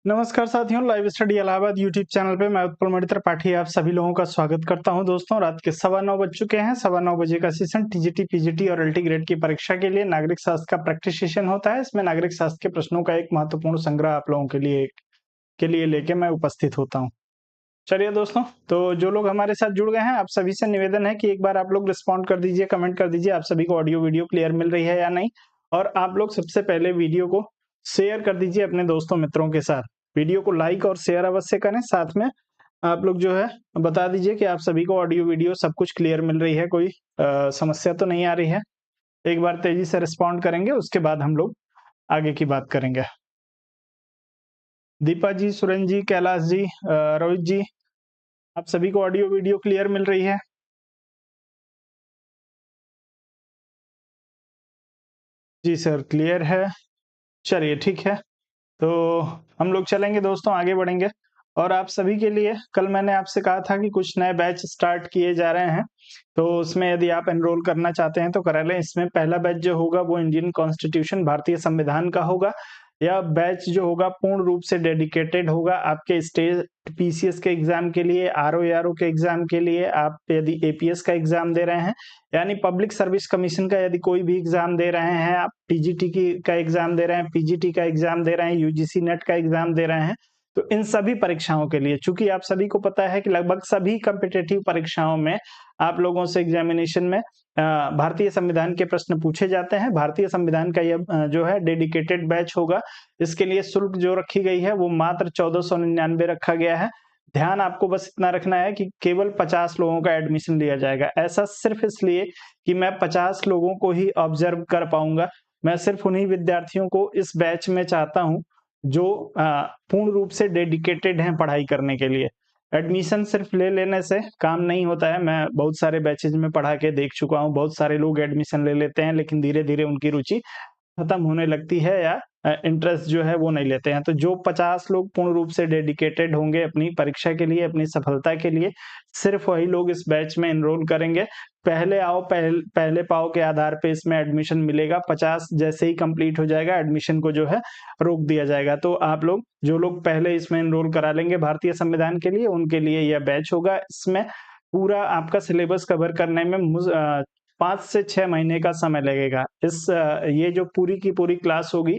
नमस्कार साथियों, live study Allahabad YouTube channel पे मैं उत्पल मणि त्रिपाठी आप सभी लोगों का स्वागत करता हूं। दोस्तों, रात के 9:15 बज चुके हैं। 9:15 बजे का सेशन टीजीटी, पीजीटी और एलटी ग्रेड की परीक्षा के लिए नागरिक शास्त्र का प्रैक्टिस सेशन होता है। इसमें नागरिक शास्त्र के प्रश्नों का एक महत्वपूर्ण संग्रह आप लोगों के लिए लेके मैं उपस्थित होता हूँ। चलिए दोस्तों, तो जो लोग हमारे साथ जुड़ गए हैं, आप सभी से निवेदन है कि एक बार आप लोग रिस्पॉन्ड कर दीजिए, कमेंट कर दीजिए आप सभी को ऑडियो वीडियो क्लियर मिल रही है या नहीं। और आप लोग सबसे पहले वीडियो को शेयर कर दीजिए अपने दोस्तों मित्रों के साथ। वीडियो को लाइक और शेयर अवश्य करें। साथ में आप लोग जो है बता दीजिए कि आप सभी को ऑडियो वीडियो सब कुछ क्लियर मिल रही है, कोई समस्या तो नहीं आ रही है। एक बार तेजी से रिस्पॉन्ड करेंगे, उसके बाद हम लोग आगे की बात करेंगे। दीपा जी, सुरेंद्र जी, कैलाश जी, रोहित जी, आप सभी को ऑडियो वीडियो क्लियर मिल रही है? जी सर, क्लियर है। चलिए ठीक है, तो हम लोग चलेंगे दोस्तों, आगे बढ़ेंगे। और आप सभी के लिए कल मैंने आपसे कहा था कि कुछ नए बैच स्टार्ट किए जा रहे हैं, तो उसमें यदि आप एनरोल करना चाहते हैं तो करा लें। इसमें पहला बैच जो होगा वो इंडियन कॉन्स्टिट्यूशन, भारतीय संविधान का होगा। यह बैच जो होगा पूर्ण रूप से डेडिकेटेड होगा आपके स्टेट पीसीएस के एग्जाम के लिए, आरओ एआरओ के एग्जाम के लिए। आप यदि एपीएस का एग्जाम दे रहे हैं, यानी पब्लिक सर्विस कमीशन का यदि कोई भी एग्जाम दे रहे हैं, आप टीजीटी की का एग्जाम दे रहे हैं, पीजीटी का एग्जाम दे रहे हैं, यूजीसी नेट का एग्जाम दे रहे हैं, तो इन सभी परीक्षाओं के लिए, चूंकि आप सभी को पता है कि लगभग सभी कॉम्पिटिटिव परीक्षाओं में आप लोगों से एग्जामिनेशन में भारतीय संविधान के प्रश्न पूछे जाते हैं। भारतीय संविधान का यह जो है डेडिकेटेड बैच होगा। इसके लिए शुल्क जो रखी गई है वो मात्र 1499 रखा गया है। ध्यान आपको बस इतना रखना है कि केवल 50 लोगों का एडमिशन लिया जाएगा। ऐसा सिर्फ इसलिए कि मैं 50 लोगों को ही ऑब्जर्व कर पाऊंगा। मैं सिर्फ उन्हीं विद्यार्थियों को इस बैच में चाहता हूं जो पूर्ण रूप से डेडिकेटेड हैं पढ़ाई करने के लिए। एडमिशन सिर्फ ले लेने से काम नहीं होता है। मैं बहुत सारे बैचेज में पढ़ा के देख चुका हूँ। बहुत सारे लोग एडमिशन ले लेते हैं, लेकिन धीरे धीरे उनकी रुचि खत्म होने लगती है या इंटरेस्ट जो है वो नहीं लेते हैं। तो जो 50 लोग पूर्ण रूप से डेडिकेटेड होंगे अपनी परीक्षा के लिए, अपनी सफलता के लिए, सिर्फ वही लोग इस बैच में एनरोल करेंगे। पहले आओ पहले पाओ के आधार पे इसमें एडमिशन मिलेगा। 50 जैसे ही कंप्लीट हो जाएगा, एडमिशन को जो है रोक दिया जाएगा। तो आप लोग जो लोग पहले इसमें एनरोल करा लेंगे भारतीय संविधान के लिए, उनके लिए यह बैच होगा। इसमें पूरा आपका सिलेबस कवर करने में 5 से 6 महीने का समय लगेगा। ये जो पूरी की पूरी क्लास होगी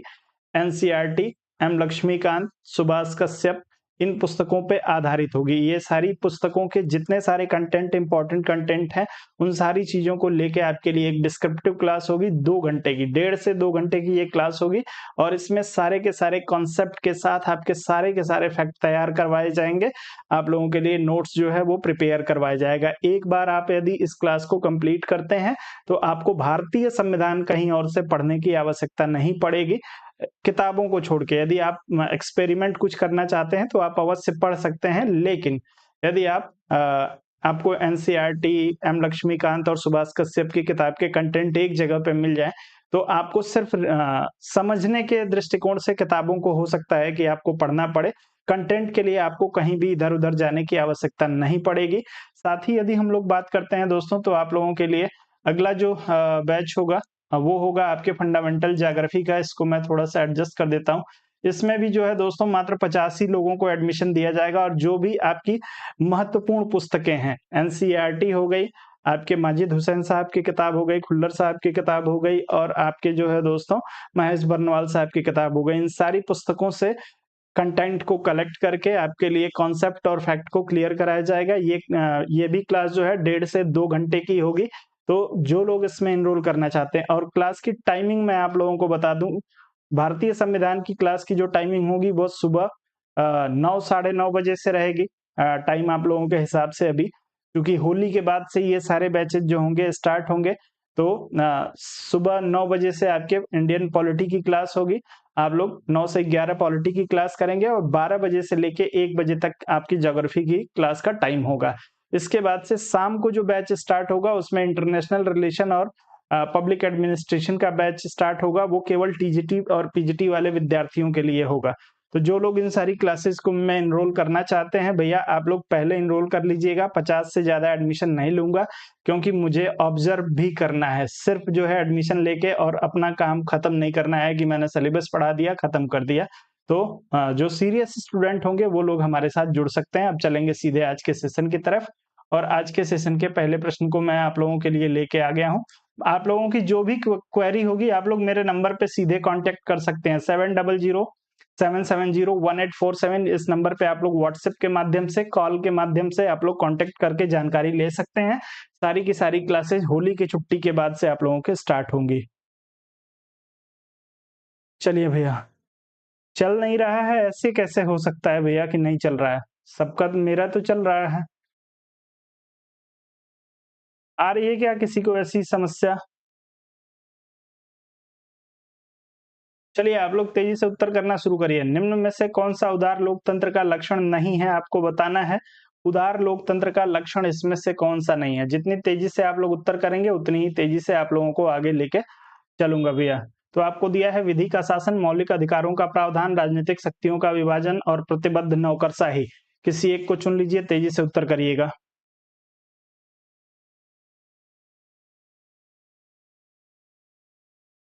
एनसीईआरटी, एम लक्ष्मीकांत, सुभाष कश्यप, इन पुस्तकों पे आधारित होगी। ये सारी पुस्तकों के जितने सारे कंटेंट, इंपॉर्टेंट कंटेंट हैं, उन सारी चीजों को लेके आपके लिए एक डिस्क्रिप्टिव क्लास होगी 2 घंटे की। 1.5 से 2 घंटे की ये क्लास होगी और इसमें सारे के सारे कॉन्सेप्ट के साथ आपके सारे के सारे फैक्ट तैयार करवाए जाएंगे। आप लोगों के लिए नोट्स जो है वो प्रिपेयर करवाया जाएगा। एक बार आप यदि इस क्लास को कंप्लीट करते हैं तो आपको भारतीय संविधान कहीं और से पढ़ने की आवश्यकता नहीं पड़ेगी, किताबों को छोड़ के। यदि आप एक्सपेरिमेंट कुछ करना चाहते हैं तो आप अवश्य पढ़ सकते हैं, लेकिन यदि आपको एनसीईआरटी, एम लक्ष्मीकांत और सुभाष कश्यप की किताब के कंटेंट एक जगह पे मिल जाए तो आपको सिर्फ समझने के दृष्टिकोण से किताबों को हो सकता है कि आपको पढ़ना पड़े। कंटेंट के लिए आपको कहीं भी इधर उधर जाने की आवश्यकता नहीं पड़ेगी। साथ ही यदि हम लोग बात करते हैं दोस्तों, तो आप लोगों के लिए अगला जो बैच होगा वो होगा आपके फंडामेंटल ज्योग्राफी का। इसको मैं थोड़ा सा एडजस्ट कर देता हूँ। इसमें भी जो है दोस्तों मात्र 50 ही लोगों को एडमिशन दिया जाएगा और जो भी आपकी महत्वपूर्ण पुस्तकें हैं, एनसीईआरटी हो गई, आपके माजिद हुसैन साहब की किताब हो गई, खुल्लर साहब की किताब हो गई और आपके जो है दोस्तों महेश बर्नवाल साहब की किताब हो गई, इन सारी पुस्तकों से कंटेंट को कलेक्ट करके आपके लिए कॉन्सेप्ट और फैक्ट को क्लियर कराया जाएगा। ये भी क्लास जो है 1.5 से 2 घंटे की होगी। तो जो लोग इसमें एनरोल करना चाहते हैं, और क्लास की टाइमिंग मैं आप लोगों को बता दूं, भारतीय संविधान की क्लास की जो टाइमिंग होगी वो सुबह 9 साढ़े 9 बजे से रहेगी। टाइम आप लोगों के हिसाब से अभी, क्योंकि होली के बाद से ये सारे बैचेज जो होंगे स्टार्ट होंगे, तो सुबह 9 बजे से आपके इंडियन पॉलिटी की क्लास होगी। आप लोग 9 से 11 पॉलिटी की क्लास करेंगे और 12 बजे से लेके 1 बजे तक आपकी ज्योग्राफी की क्लास का टाइम होगा। इसके बाद से शाम को जो बैच स्टार्ट होगा उसमें इंटरनेशनल रिलेशन और पब्लिक एडमिनिस्ट्रेशन का बैच स्टार्ट होगा। वो केवल टीजीटी और पीजीटी वाले विद्यार्थियों के लिए होगा। तो जो लोग इन सारी क्लासेस को में एनरोल करना चाहते हैं, भैया आप लोग पहले एनरोल कर लीजिएगा। 50 से ज्यादा एडमिशन नहीं लूंगा, क्योंकि मुझे ऑब्जर्व भी करना है। सिर्फ जो है एडमिशन लेके और अपना काम खत्म नहीं करना है कि मैंने सिलेबस पढ़ा दिया, खत्म कर दिया। तो जो सीरियस स्टूडेंट होंगे वो लोग हमारे साथ जुड़ सकते हैं। अब चलेंगे सीधे आज के सेशन की तरफ और आज के सेशन के पहले प्रश्न को मैं आप लोगों के लिए लेके आ गया हूँ। आप लोगों की जो भी क्वेरी होगी आप लोग मेरे नंबर पे सीधे कांटेक्ट कर सकते हैं 7007701847 इस नंबर पे आप लोग व्हाट्सएप के माध्यम से, कॉल के माध्यम से आप लोग कांटेक्ट करके जानकारी ले सकते हैं। सारी की सारी क्लासेस होली की छुट्टी के बाद से आप लोगों के स्टार्ट होंगी। चलिए भैया, चल नहीं रहा है ऐसे कैसे हो सकता है भैया कि नहीं चल रहा है? सबका तो, मेरा तो चल रहा है। आ रही है क्या किसी को ऐसी समस्या? चलिए आप लोग तेजी से उत्तर करना शुरू करिए। निम्न में से कौन सा उदार लोकतंत्र का लक्षण नहीं है आपको बताना है। उदार लोकतंत्र का लक्षण इसमें से कौन सा नहीं है? जितनी तेजी से आप लोग उत्तर करेंगे उतनी ही तेजी से आप लोगों को आगे लेके चलूंगा भैया। तो आपको दिया है विधि का शासन, मौलिक अधिकारों का प्रावधान, राजनीतिक शक्तियों का विभाजन और प्रतिबद्ध नौकरशाही। किसी एक को चुन लीजिए, तेजी से उत्तर करिएगा।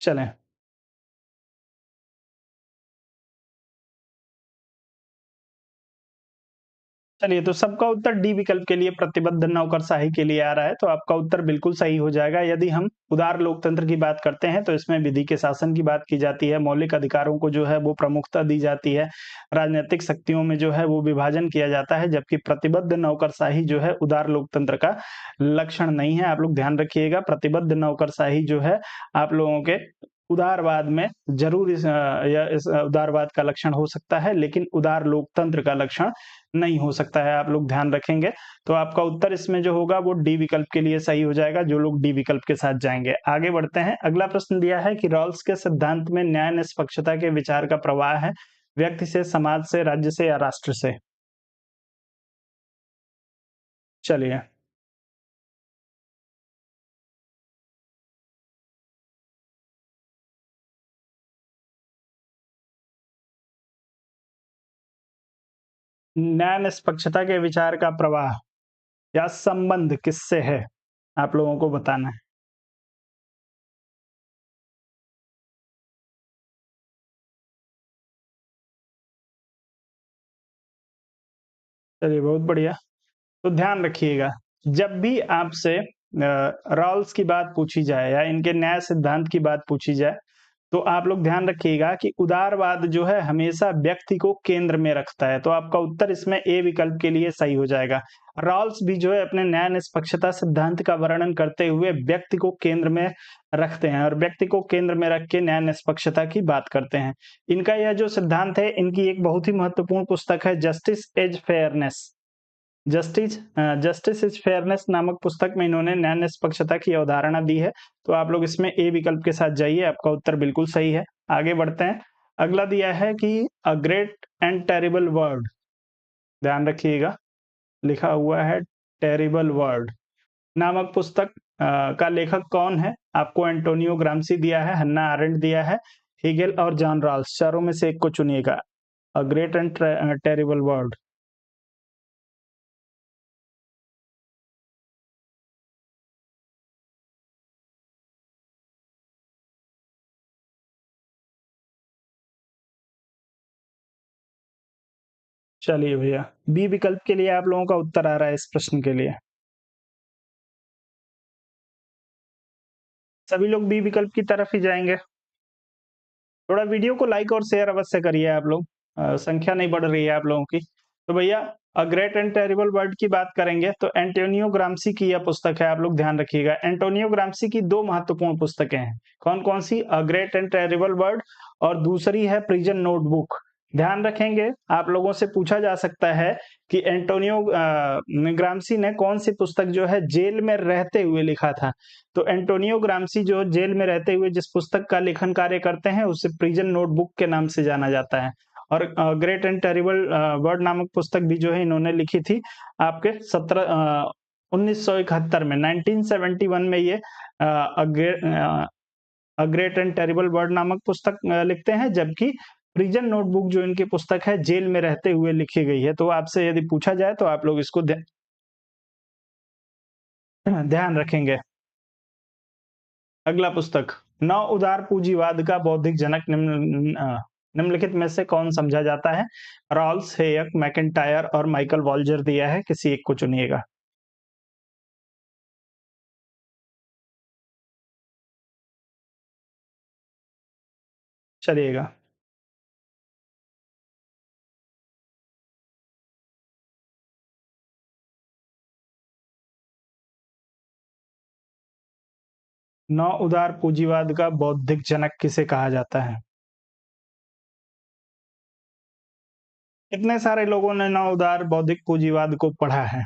चलें। चलिए तो सबका उत्तर डी विकल्प के लिए प्रतिबद्ध नौकरशाही के लिए आ रहा है, तो आपका उत्तर बिल्कुल सही हो जाएगा। यदि हम उदार लोकतंत्र की बात करते हैं तो इसमें विधि के शासन की बात की जाती है, मौलिक अधिकारों को जो है वो प्रमुखता दी जाती है, राजनीतिक शक्तियों में जो है वो विभाजन किया जाता है, जबकि प्रतिबद्ध नौकरशाही जो है उदार लोकतंत्र का लक्षण नहीं है। आप लोग ध्यान रखिएगा, प्रतिबद्ध नौकरशाही जो है आप लोगों के उदारवाद में जरूर इस उदारवाद का लक्षण हो सकता है, लेकिन उदार लोकतंत्र का लक्षण नहीं हो सकता है। आप लोग ध्यान रखेंगे तो आपका उत्तर इसमें जो होगा वो डी विकल्प के लिए सही हो जाएगा, जो लोग डी विकल्प के साथ जाएंगे। आगे बढ़ते हैं। अगला प्रश्न दिया है कि रॉल्स के सिद्धांत में न्याय निष्पक्षता के विचार का प्रवाह है, व्यक्ति से, समाज से, राज्य से या राष्ट्र से। चलिए, न्याय निष्पक्षता के विचार का प्रवाह या संबंध किससे है आप लोगों को बताना है। चलिए बहुत बढ़िया। तो ध्यान रखिएगा, जब भी आपसे रॉल्स की बात पूछी जाए या इनके न्याय सिद्धांत की बात पूछी जाए, तो आप लोग ध्यान रखिएगा कि उदारवाद जो है हमेशा व्यक्ति को केंद्र में रखता है, तो आपका उत्तर इसमें ए विकल्प के लिए सही हो जाएगा। रॉल्स भी जो है अपने न्याय निष्पक्षता सिद्धांत का वर्णन करते हुए व्यक्ति को केंद्र में रखते हैं और व्यक्ति को केंद्र में रख के न्याय निष्पक्षता की बात करते हैं। इनका यह जो सिद्धांत है, इनकी एक बहुत ही महत्वपूर्ण पुस्तक है justice as fairness. Justice is fairness नामक पुस्तक में इन्होंने न्याय निष्पक्षता की अवधारणा दी है, तो आप लोग इसमें ए विकल्प के साथ जाइए, आपका उत्तर बिल्कुल सही है। आगे बढ़ते हैं। अगला दिया है कि अ ग्रेट एंड टेरिबल वर्ड, ध्यान रखिएगा, लिखा हुआ है टेरिबल वर्ड नामक पुस्तक का लेखक कौन है? आपको एंटोनियो ग्राम्सी दिया है, हन्ना आरेंट दिया है, हेगेल और जॉन रॉल्स, चारों में से एक को चुनिएगा। A great and terrible word. चलिए भैया, बी विकल्प के लिए आप लोगों का उत्तर आ रहा है इस प्रश्न के लिए। सभी लोग बी विकल्प की तरफ ही जाएंगे। थोड़ा वीडियो को लाइक और शेयर अवश्य करिए आप लोग, संख्या नहीं बढ़ रही है आप लोगों की। तो भैया, अ ग्रेट एंड टेरिबल वर्ल्ड की बात करेंगे तो एंटोनियो ग्राम्सी की यह पुस्तक है, आप लोग ध्यान रखिएगा। एंटोनियो ग्राम्सी की दो महत्वपूर्ण पुस्तकें हैं, कौन कौन सी? A great and terrible world और दूसरी है प्रिजन नोटबुक। ध्यान रखेंगे, आप लोगों से पूछा जा सकता है कि एंटोनियो ग्राम्सी ने कौन सी पुस्तक जो है जेल में रहते हुए लिखा था। तो एंटोनियो ग्राम्सी जो जेल में रहते हुए जिस पुस्तक का लेखन कार्य करते हैं उसे प्रिजन नोटबुक के नाम से जाना जाता है। और ग्रेट एंड टेरिबल वर्ड नामक पुस्तक भी जो है इन्होंने लिखी थी आपके 1971 में, 1971 में ये अ ग्रेट एंड टेरिबल वर्ड नामक पुस्तक लिखते हैं, जबकि प्रिजन नोटबुक जो इनकी पुस्तक है जेल में रहते हुए लिखी गई है। तो आपसे यदि पूछा जाए तो आप लोग इसको ध्यान रखेंगे। अगला पुस्तक, नव उदार पूंजीवाद का बौद्धिक जनक निम्नलिखित में से कौन समझा जाता है? रॉल्स, हेयक, मैकेंटायर और माइकल वॉल्जर दिया है, किसी एक को चुनिएगा। चलिएगा। नौ उदार पूंजीवाद का बौद्धिक जनक किसे कहा जाता है? कितने सारे लोगों ने नौ उदार बौद्धिक पूंजीवाद को पढ़ा है?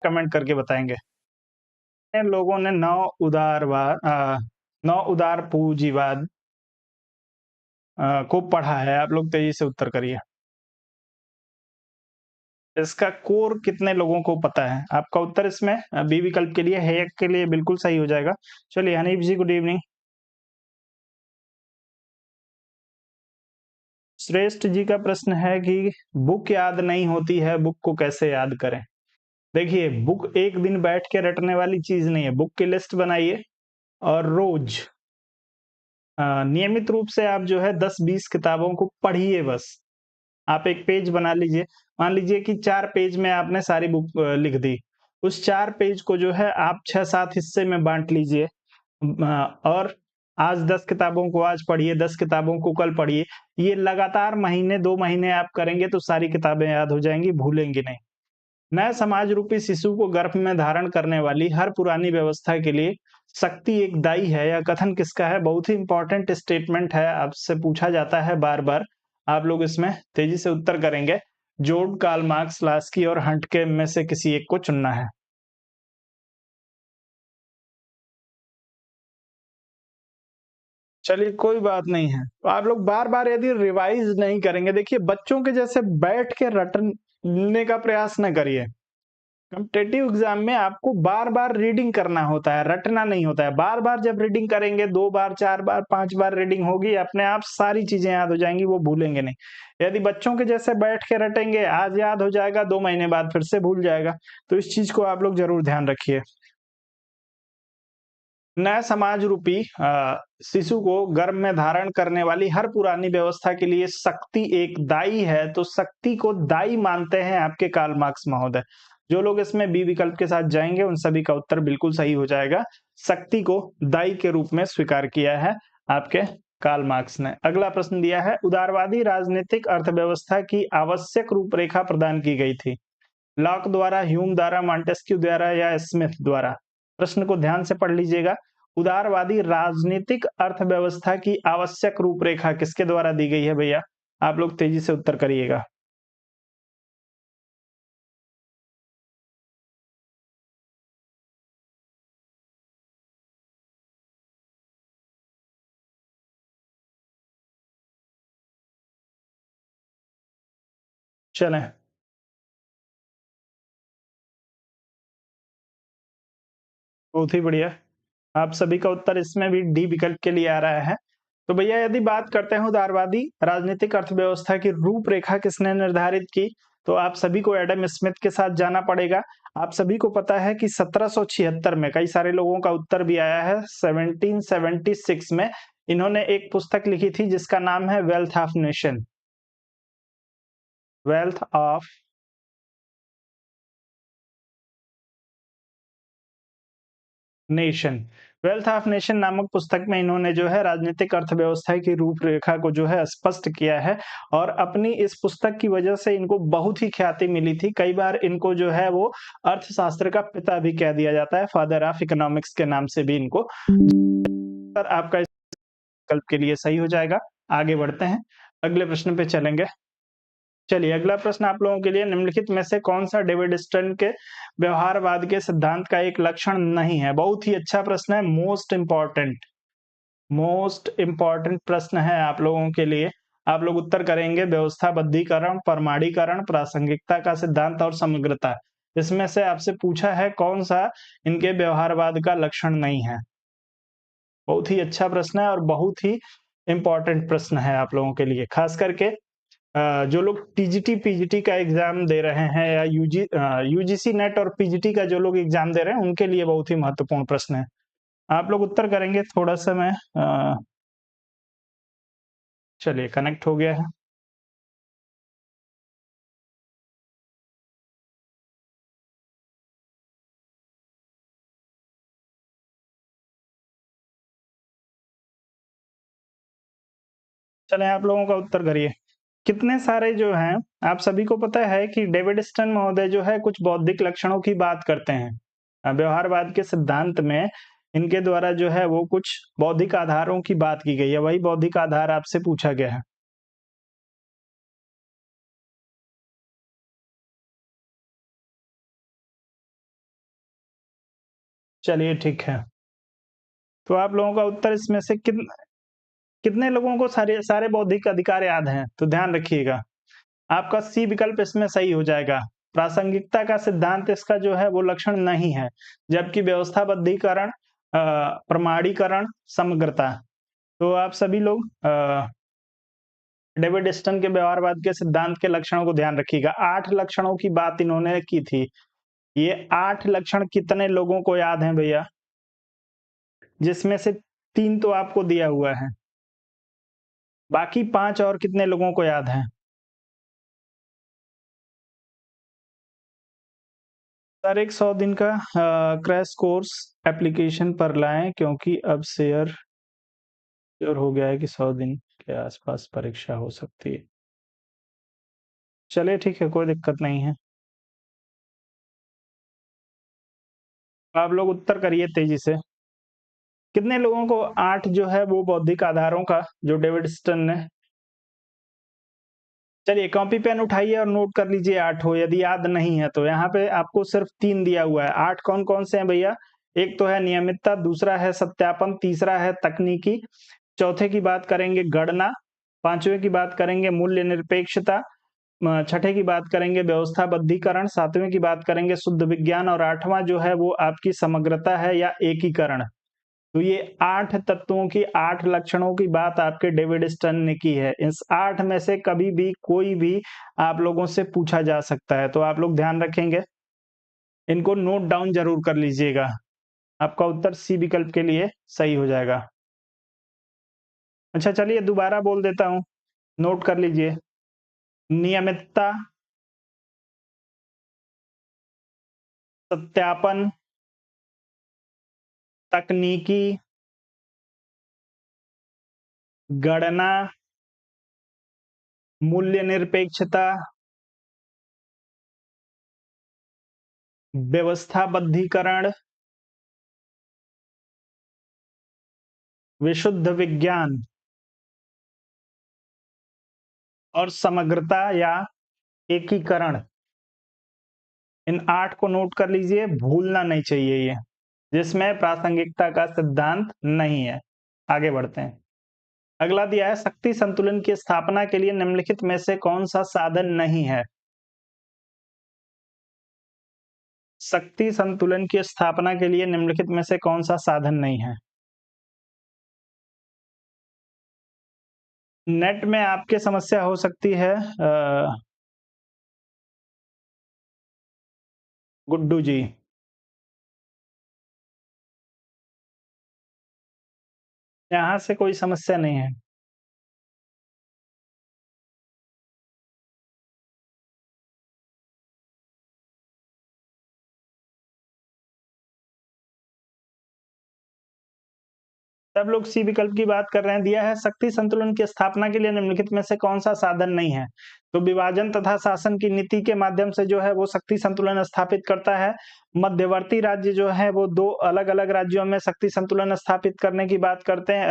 कमेंट करके बताएंगे। कितने लोगों ने नौ उदार पूंजीवाद को पढ़ा है? आप लोग तेजी से उत्तर करिए। इसका कोर कितने लोगों को पता है? आपका उत्तर इसमें बी विकल्प के लिए, हेयक के लिए बिल्कुल सही हो जाएगा। चलिए हनीफ जी, गुड इवनिंग। श्रेष्ठ जी का प्रश्न है कि बुक याद नहीं होती है, बुक को कैसे याद करें? देखिए, बुक एक दिन बैठ के रटने वाली चीज नहीं है। बुक की लिस्ट बनाइए और रोज नियमित रूप से आप जो है 10-20 किताबों को पढ़िए बस। आप एक पेज बना लीजिए। मान लीजिए कि 4 पेज में आपने सारी बुक लिख दी। उस 4 पेज को जो है आप 6-7 हिस्से में बाँट लीजिए। और आज 10 किताबों को आज पढ़िए, 10 किताबों को कल पढ़िए। ये लगातार महीने 2 महीने आप करेंगे तो सारी किताबें याद हो जाएँगी, भूलेंगे नहीं। नए समाज रूपी शिशु को गर्भ में धारण करने वाली हर पुरानी व्यवस्था के लिए शक्ति एक दाई है। यह कथन किसका है? बहुत ही इंपॉर्टेंट स्टेटमेंट है, आपसे पूछा जाता है बार-बार। आप लोग इसमें तेजी से उत्तर करेंगे। जोड, कार्ल मार्क्स, लास्की और हंट के में से किसी एक को चुनना है। चलिए कोई बात नहीं है। तो आप लोग बार-बार यदि रिवाइज़ नहीं करेंगे, देखिए बच्चों के जैसे बैठ के रटने का प्रयास ना करिए। कॉम्पिटिटिव एग्जाम में आपको बार-बार रीडिंग करना होता है, रटना नहीं होता है। बार-बार जब रीडिंग करेंगे, 2 बार, 4 बार, 5 बार रीडिंग होगी, अपने आप सारी चीज़ें याद हो जाएँगी, वो भूलेंगे नहीं। यदि बच्चों के जैसे बैठ के रटेंगे, आज याद हो जाएगा, 2 महीने बाद फिर से भूल जाएगा। तो इस चीज़ को आप लोग ज़रूर ध्यान रखिए। नया समाज रूपी शिशु को गर्भ में धारण करने वाली हर पुरानी व्यवस्था के लिए शक्ति एक दाई है, तो शक्ति को दाई मानते हैं आपके कार्ल मार्क्स महोदय। जो लोग इसमें बी विकल्प के साथ जाएंगे उन सभी का उत्तर बिल्कुल सही हो जाएगा। शक्ति को दाई के रूप में स्वीकार किया है आपके कार्ल मार्क्स ने। अगला प्रश्न दिया है, उदारवादी राजनीतिक अर्थव्यवस्था की आवश्यक रूपरेखा प्रदान की गई थी। लॉक द्वारा, ह्यूम द्वारा, मॉन्टेस्क्यू द्वारा या स्मिथ द्वारा? प्रश्न को ध्यान से पढ़ लीजिएगा। उदारवादी राजनीतिक अर्थव्यवस्था की आवश्यक रूपरेखा किसके द्वारा दी गई है भैया? आप लोग तेजी से उत्तर करिएगा। चलें। बहुत ही बढ़िया। आप सभी का उत्तर इसमें भी डी विकल्प के लिए आ रहा है। तो भैया यदि बात करते हैं उदारवादी राजनीतिक अर्थव्यवस्था की रूपरेखा किसने निर्धारित की, तो आप सभी को एडम स्मिथ के साथ जाना पड़ेगा। आप सभी को पता है कि 1776 में, कई सारे लोगों का उत्तर भी आया है, 1776 में इन्होंने एक पुस्तक लिखी थी जिसका नाम है wealth of nation. Wealth of nation. Wealth of nation नामक पुस्तक में इन्होंने जो है राजनीतिक अर्थव्यवस्था की रूपरेखा को जो है स्पष्ट किया है और अपनी इस पुस्तक की वजह से इनको बहुत ही ख्याति मिली थी। कई बार इनको जो है वो अर्थशास्त्र का पिता भी कह दिया जाता है, फादर ऑफ इकोनॉमिक्स के नाम से भी इनको। पर आपका इस विकल्प के लिए सही हो जाएगा। आगे बढ़ते हैं, अगले प्रश्न पे चलेंगे। चलिए अगला प्रश्न आप लोगों के लिए, निम्नलिखित में से कौन सा डेविड स्टर्न के व्यवहारवाद के सिद्धांत का एक लक्षण नहीं है? बहुत ही अच्छा प्रश्न है, मोस्ट इंपॉर्टेंट प्रश्न है आप लोगों के लिए। आप लोग उत्तर करेंगे व्यवस्थाबद्धीकरण, परमाणीकरण, प्रासंगिकता का सिद्धांत और समग्रता। इसमें से आपसे पूछा है कौन सा इनके व्यवहारवाद का लक्षण नहीं है। बहुत ही अच्छा प्रश्न है और बहुत ही इंपॉर्टेंट प्रश्न है आप लोगों के लिए, खास करके जो लोग टीजीटी पीजीटी का एग्जाम दे रहे हैं या यूजीसी नेट और पीजीटी का जो लोग एग्जाम दे रहे हैं उनके लिए बहुत ही महत्वपूर्ण प्रश्न है। आप लोग उत्तर करेंगे, थोड़ा सा मैं चलिए कनेक्ट हो गया है। चलें आप लोगों का उत्तर करिए। कितने सारे जो हैं, आप सभी को पता है कि डेविड स्टन महोदय जो है कुछ बौद्धिक लक्षणों की बात करते हैं। व्यवहारवाद के सिद्धांत में इनके द्वारा जो है वो कुछ बौद्धिक आधारों की बात की गई है, वही बौद्धिक आधार आपसे पूछा गया है। चलिए ठीक है। तो आप लोगों का उत्तर इसमें से कितने लोगों को सारे सारे बौद्धिक अधिकार याद हैं? तो ध्यान रखिएगा। आपका सी विकल्प इसमें सही हो जाएगा। प्रासंगिकता का सिद्धांत इसका जो है वो लक्षण नहीं है, जबकि व्यवस्थाबद्धीकरण, प्रमाणीकरण, समग्रता। तो आप सभी लोग डेविड स्टन के व्यवहारवाद के सिद्धांत के लक्षणों को ध्यान रखिएगा। 8 लक्षणों की बात इन्होंने की थी। ये 8 लक्षण कितने लोगों को याद हैं भैया? जिसमें से 3 तो आपको दिया हुआ है। बाकी 5 और कितने लोगों को याद हैं? सर एक 100 दिन का क्रैश कोर्स एप्लीकेशन पर लाएं, क्योंकि अब श्योर हो गया है कि 100 दिन के आसपास परीक्षा हो सकती है। चलिए ठीक है, कोई दिक्कत नहीं है। आप लोग उत्तर करिए तेजी से। कितने लोगों को 8 जो है वो बौद्धिक आधारों का जो डेविड स्टन ने, चलिए कॉपी पेन उठाइए और नोट कर लीजिए 8 हो, यदि याद नहीं है तो। यहाँ पे आपको सिर्फ 3 दिया हुआ है। 8 कौन-कौन से हैं भैया? एक तो है नियमितता, दूसरा है सत्यापन, तीसरा है तकनीकी, चौथे की बात करेंगे गणना, पांचवें की बात करेंगे मूल्य निरपेक्षता, छठे की बात करेंगे व्यवस्थाबद्धीकरण, सातवें की बात करेंगे शुद्ध विज्ञान और आठवां जो है वो आपकी समग्रता है या एकीकरण। तो ये 8 तत्वों की, 8 लक्षणों की बात आपके डेविड स्टन ने की है। इस 8 में से कभी भी कोई भी आप लोगों से पूछा जा सकता है, तो आप लोग ध्यान रखेंगे। इनको नोट डाउन जरूर कर लीजिएगा। आपका उत्तर सी विकल्प के लिए सही हो जाएगा। अच्छा चलिए दोबारा बोल देता हूँ, नोट कर लीजिए। नियमितता, सत्यापन, तकनीकी, गणना, मूल्य निरपेक्षता, व्यवस्थाबद्धीकरण, विशुद्ध विज्ञान और समग्रता या एकीकरण। इन 8 को नोट कर लीजिए, भूलना नहीं चाहिए ये, जिसमें प्रासंगिकता का सिद्धांत नहीं है। आगे बढ़ते हैं। अगला दिया है शक्ति संतुलन की स्थापना के लिए निम्नलिखित में से कौन सा साधन नहीं है? शक्ति संतुलन की स्थापना के लिए निम्नलिखित में से कौन सा साधन नहीं है? नेट में आपके समस्या हो सकती है गुड्डू जी। यहाँ से कोई समस्या नहीं है। सब लोग सी विकल्प की बात कर रहे हैं। दिया है शक्ति संतुलन की स्थापना के लिए निम्नलिखित में से कौन सा साधन नहीं है? तो विभाजन तथा शासन की नीति के माध्यम से जो है वो शक्ति संतुलन स्थापित करता है। मध्यवर्ती राज्य जो है वो 2 अलग-अलग राज्यों में शक्ति संतुलन स्थापित करने की बात करते हैं,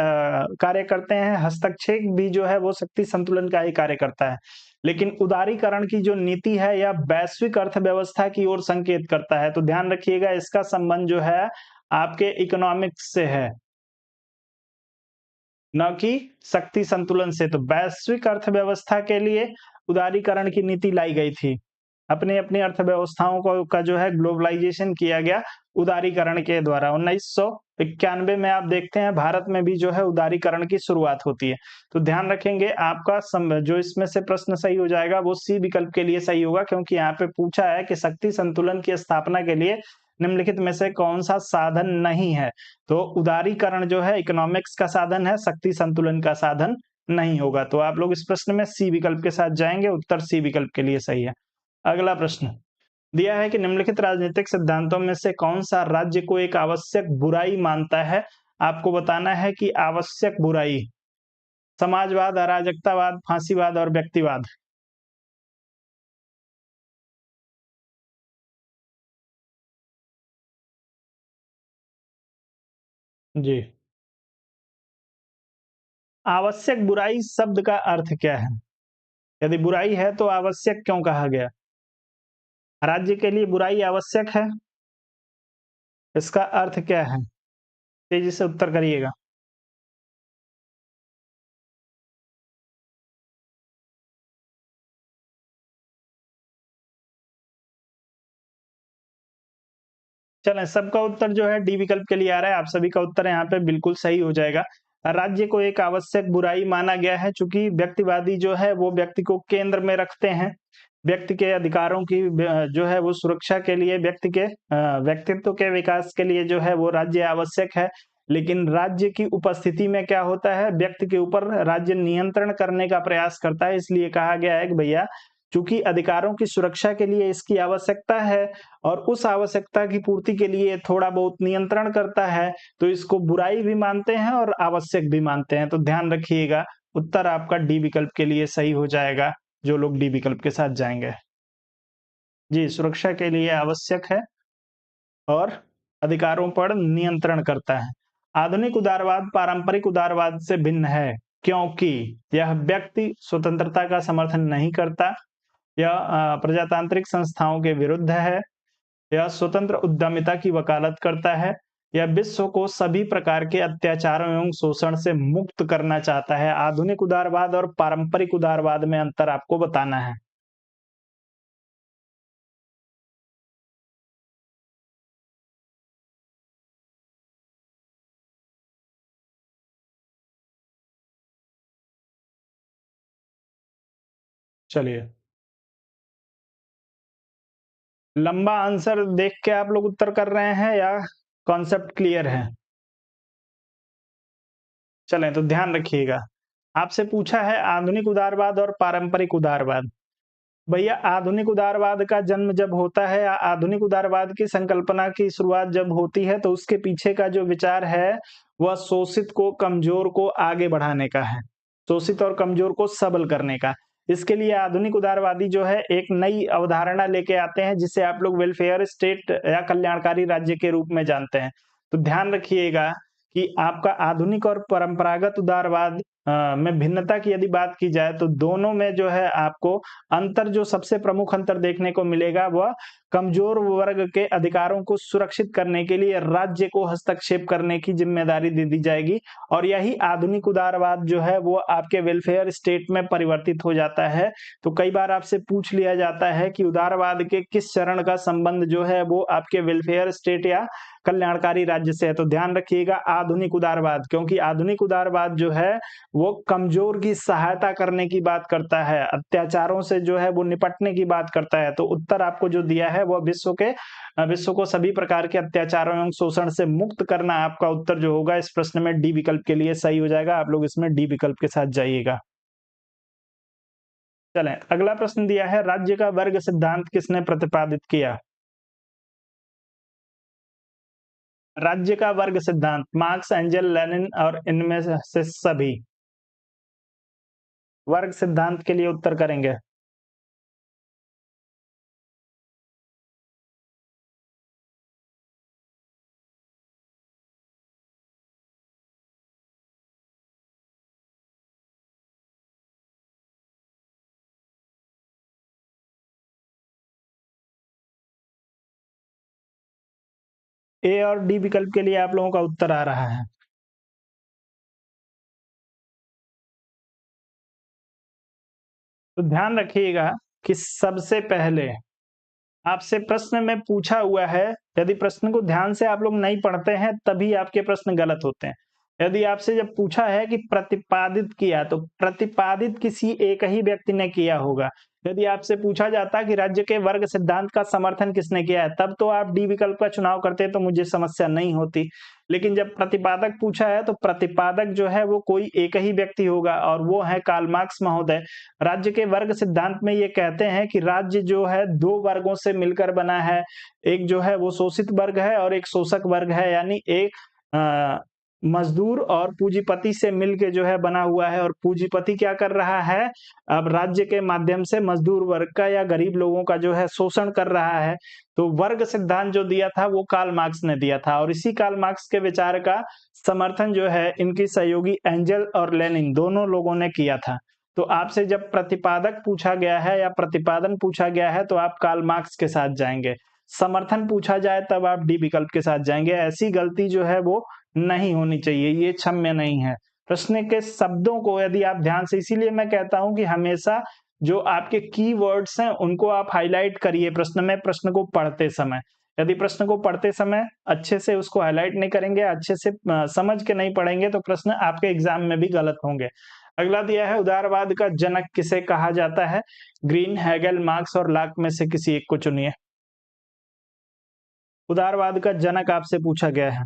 कार्य करते हैं। हस्तक्षेप भी जो है वो शक्ति संतुलन का ही कार्य करता है। लेकिन उदारीकरण की जो नीति है यह वैश्विक अर्थव्यवस्था की ओर संकेत करता है। तो ध्यान रखिएगा, इसका संबंध जो है आपके इकोनॉमिक्स से है, न कि शक्ति संतुलन से। तो वैश्विक अर्थव्यवस्था के लिए उदारीकरण की नीति लाई गई थी। अपनी-अपनी अर्थव्यवस्थाओं को का जो है ग्लोबलाइजेशन किया गया उदारीकरण के द्वारा। 1991 में आप देखते हैं भारत में भी जो है उदारीकरण की शुरुआत होती है। तो ध्यान रखेंगे, आपका जो इसमें से प्रश्न सही हो जाएगा वो सी विकल्प के लिए सही होगा, क्योंकि यहाँ पे पूछा है कि शक्ति संतुलन की स्थापना के लिए निम्नलिखित में से कौन सा साधन नहीं है। तो उदारीकरण जो है इकोनॉमिक्स का साधन है, शक्ति संतुलन का साधन नहीं होगा। तो आप लोग इस प्रश्न में सी विकल्प के साथ जाएंगे, उत्तर सी विकल्प के लिए सही है। अगला प्रश्न दिया है कि निम्नलिखित राजनीतिक सिद्धांतों में से कौन सा राज्य को एक आवश्यक बुराई मानता है। आपको बताना है कि आवश्यक बुराई समाजवाद, अराजकतावाद, फांसीवाद और व्यक्तिवाद। जी, आवश्यक बुराई शब्द का अर्थ क्या है? यदि बुराई है तो आवश्यक क्यों कहा गया? राज्य के लिए बुराई आवश्यक है, इसका अर्थ क्या है? तेजी से उत्तर करिएगा। चलें, सबका उत्तर जो है डी विकल्प के लिए आ रहा है। आप सभी का उत्तर यहाँ पे बिल्कुल सही हो जाएगा। राज्य को एक आवश्यक बुराई माना गया है, चूँकि व्यक्तिवादी जो है वो व्यक्ति को केंद्र में रखते हैं। व्यक्ति के अधिकारों की जो है वो सुरक्षा के लिए व्यक्तित्व के विकास के लिए जो है वो राज्य आवश्यक है। लेकिन राज्य की उपस्थिति में क्या होता है, व्यक्ति के ऊपर राज्य नियंत्रण करने का प्रयास करता है। इसलिए कहा गया है कि भैया, चूँकि अधिकारों की सुरक्षा के लिए इसकी आवश्यकता है और उस आवश्यकता की पूर्ति के लिए थोड़ा बहुत नियंत्रण करता है, तो इसको बुराई भी मानते हैं और आवश्यक भी मानते हैं। तो ध्यान रखिएगा, उत्तर आपका डी विकल्प के लिए सही हो जाएगा, जो लोग डी विकल्प के साथ जाएँगे। जी, सुरक्षा के लिए आवश्यक है और अधिकारों पर नियंत्रण करता है। आधुनिक उदारवाद पारंपरिक उदारवाद से भिन्न है, क्योंकि यह व्यक्ति स्वतंत्रता का समर्थन नहीं करता, यह प्रजातांत्रिक संस्थाओं के विरुद्ध है, यह स्वतंत्र उद्यमिता की वकालत करता है, यह विश्व को सभी प्रकार के अत्याचारों एवं शोषण से मुक्त करना चाहता है। आधुनिक उदारवाद और पारंपरिक उदारवाद में अंतर आपको बताना है। चलिए, लंबा आंसर देख के आप लोग उत्तर कर रहे हैं या कॉन्सेप्ट क्लियर है? चलें, तो ध्यान रखिएगा। आपसे पूछा है आधुनिक उदारवाद और पारंपरिक उदारवाद। भैया, आधुनिक उदारवाद का जन्म जब होता है या आधुनिक उदारवाद की संकल्पना की शुरुआत जब होती है, तो उसके पीछे का जो विचार है, वह शोषित को, कमज़ोर को आगे बढ़ाने का है। शोषित और कमज़ोर को सबल करने का। इसके लिए आधुनिक उदारवादी जो है एक नई अवधारणा लेके आते हैं, जिसे आप लोग वेलफेयर स्टेट या कल्याणकारी राज्य के रूप में जानते हैं। तो ध्यान रखिएगा कि आपका आधुनिक और परंपरागत उदारवाद में भिन्नता की यदि बात की जाए, तो दोनों में जो है आपको अंतर, जो सबसे प्रमुख अंतर देखने को मिलेगा, वह कमजोर वर्ग के अधिकारों को सुरक्षित करने के लिए राज्य को हस्तक्षेप करने की जिम्मेदारी दे दी जाएगी। और यही आधुनिक उदारवाद जो है वो आपके वेलफेयर स्टेट में परिवर्तित हो जाता है। तो कई बार आपसे पूछ लिया जाता है कि उदारवाद के किस चरण का संबंध जो है वो आपके वेलफेयर स्टेट या कल्याणकारी राज्य से है। तो ध्यान रखिएगा, आधुनिक उदारवाद, क्योंकि आधुनिक उदारवाद जो है वो कमजोर की सहायता करने की बात करता है, अत्याचारों से जो है वो निपटने की बात करता है। तो उत्तर आपको जो दिया है वो विश्व को सभी प्रकार के अत्याचारों एवं शोषण से मुक्त करना, आपका उत्तर जो होगा इस प्रश्न में डी विकल्प के लिए सही हो जाएगा। आप लोग इसमें डी विकल्प के साथ जाइएगा। चलें, अगला प्रश्न दिया है, राज्य का वर्ग सिद्धांत किसने प्रतिपादित किया? राज्य का वर्ग सिद्धांत मार्क्स, एंजल, लेनिन और इनमें से सभी। वर्ग सिद्धांत के लिए उत्तर करेंगे। ए और डी विकल्प के लिए आप लोगों का उत्तर आ रहा है। तो ध्यान रखिएगा कि सबसे पहले आपसे प्रश्न में पूछा हुआ है, यदि प्रश्न को ध्यान से आप लोग नहीं पढ़ते हैं तभी आपके प्रश्न गलत होते हैं। यदि आपसे जब पूछा है कि प्रतिपादित किया, तो प्रतिपादित किसी एक ही व्यक्ति ने किया होगा। यदि आपसे पूछा जाता कि राज्य के वर्ग सिद्धांत का समर्थन किसने किया है, तब तो आप डी विकल्प का चुनाव करते तो मुझे समस्या नहीं होती। लेकिन जब प्रतिपादक पूछा है तो प्रतिपादक जो है वो कोई एक ही व्यक्ति होगा और वो है कार्ल मार्क्स महोदय। राज्य के वर्ग सिद्धांत में ये कहते हैं कि राज्य जो है 2 वर्गों से मिलकर बना है। एक जो है वो शोषित वर्ग है और एक शोषक वर्ग है, यानी एक मजदूर और पूंजीपति से मिलके जो है बना हुआ है। और पूंजीपति क्या कर रहा है, अब राज्य के माध्यम से मजदूर वर्ग का या गरीब लोगों का जो है शोषण कर रहा है। तो वर्ग सिद्धांत जो दिया था वो कार्ल मार्क्स ने दिया था और इसी कार्ल मार्क्स के विचार का समर्थन जो है इनकी सहयोगी एंजल और लेनिन दोनों लोगों ने किया था। तो आपसे जब प्रतिपादक पूछा गया है या प्रतिपादन पूछा गया है तो आप कार्ल मार्क्स के साथ जाएंगे। समर्थन पूछा जाए तब आप डी विकल्प के साथ जाएंगे। ऐसी गलती जो है वो नहीं होनी चाहिए, ये क्षम्य नहीं है। प्रश्न के शब्दों को यदि आप ध्यान से, इसीलिए मैं कहता हूं कि हमेशा जो आपके कीवर्ड्स हैं उनको आप हाईलाइट करिए प्रश्न में, प्रश्न को पढ़ते समय। यदि प्रश्न को पढ़ते समय अच्छे से उसको हाईलाइट नहीं करेंगे, अच्छे से समझ के नहीं पढ़ेंगे तो प्रश्न आपके एग्जाम में भी गलत होंगे। अगला दिया है उदारवाद का जनक किसे कहा जाता है। ग्रीन, हेगल, मार्क्स और लॉक में से किसी एक को चुनिए। उदारवाद का जनक आपसे पूछा गया है।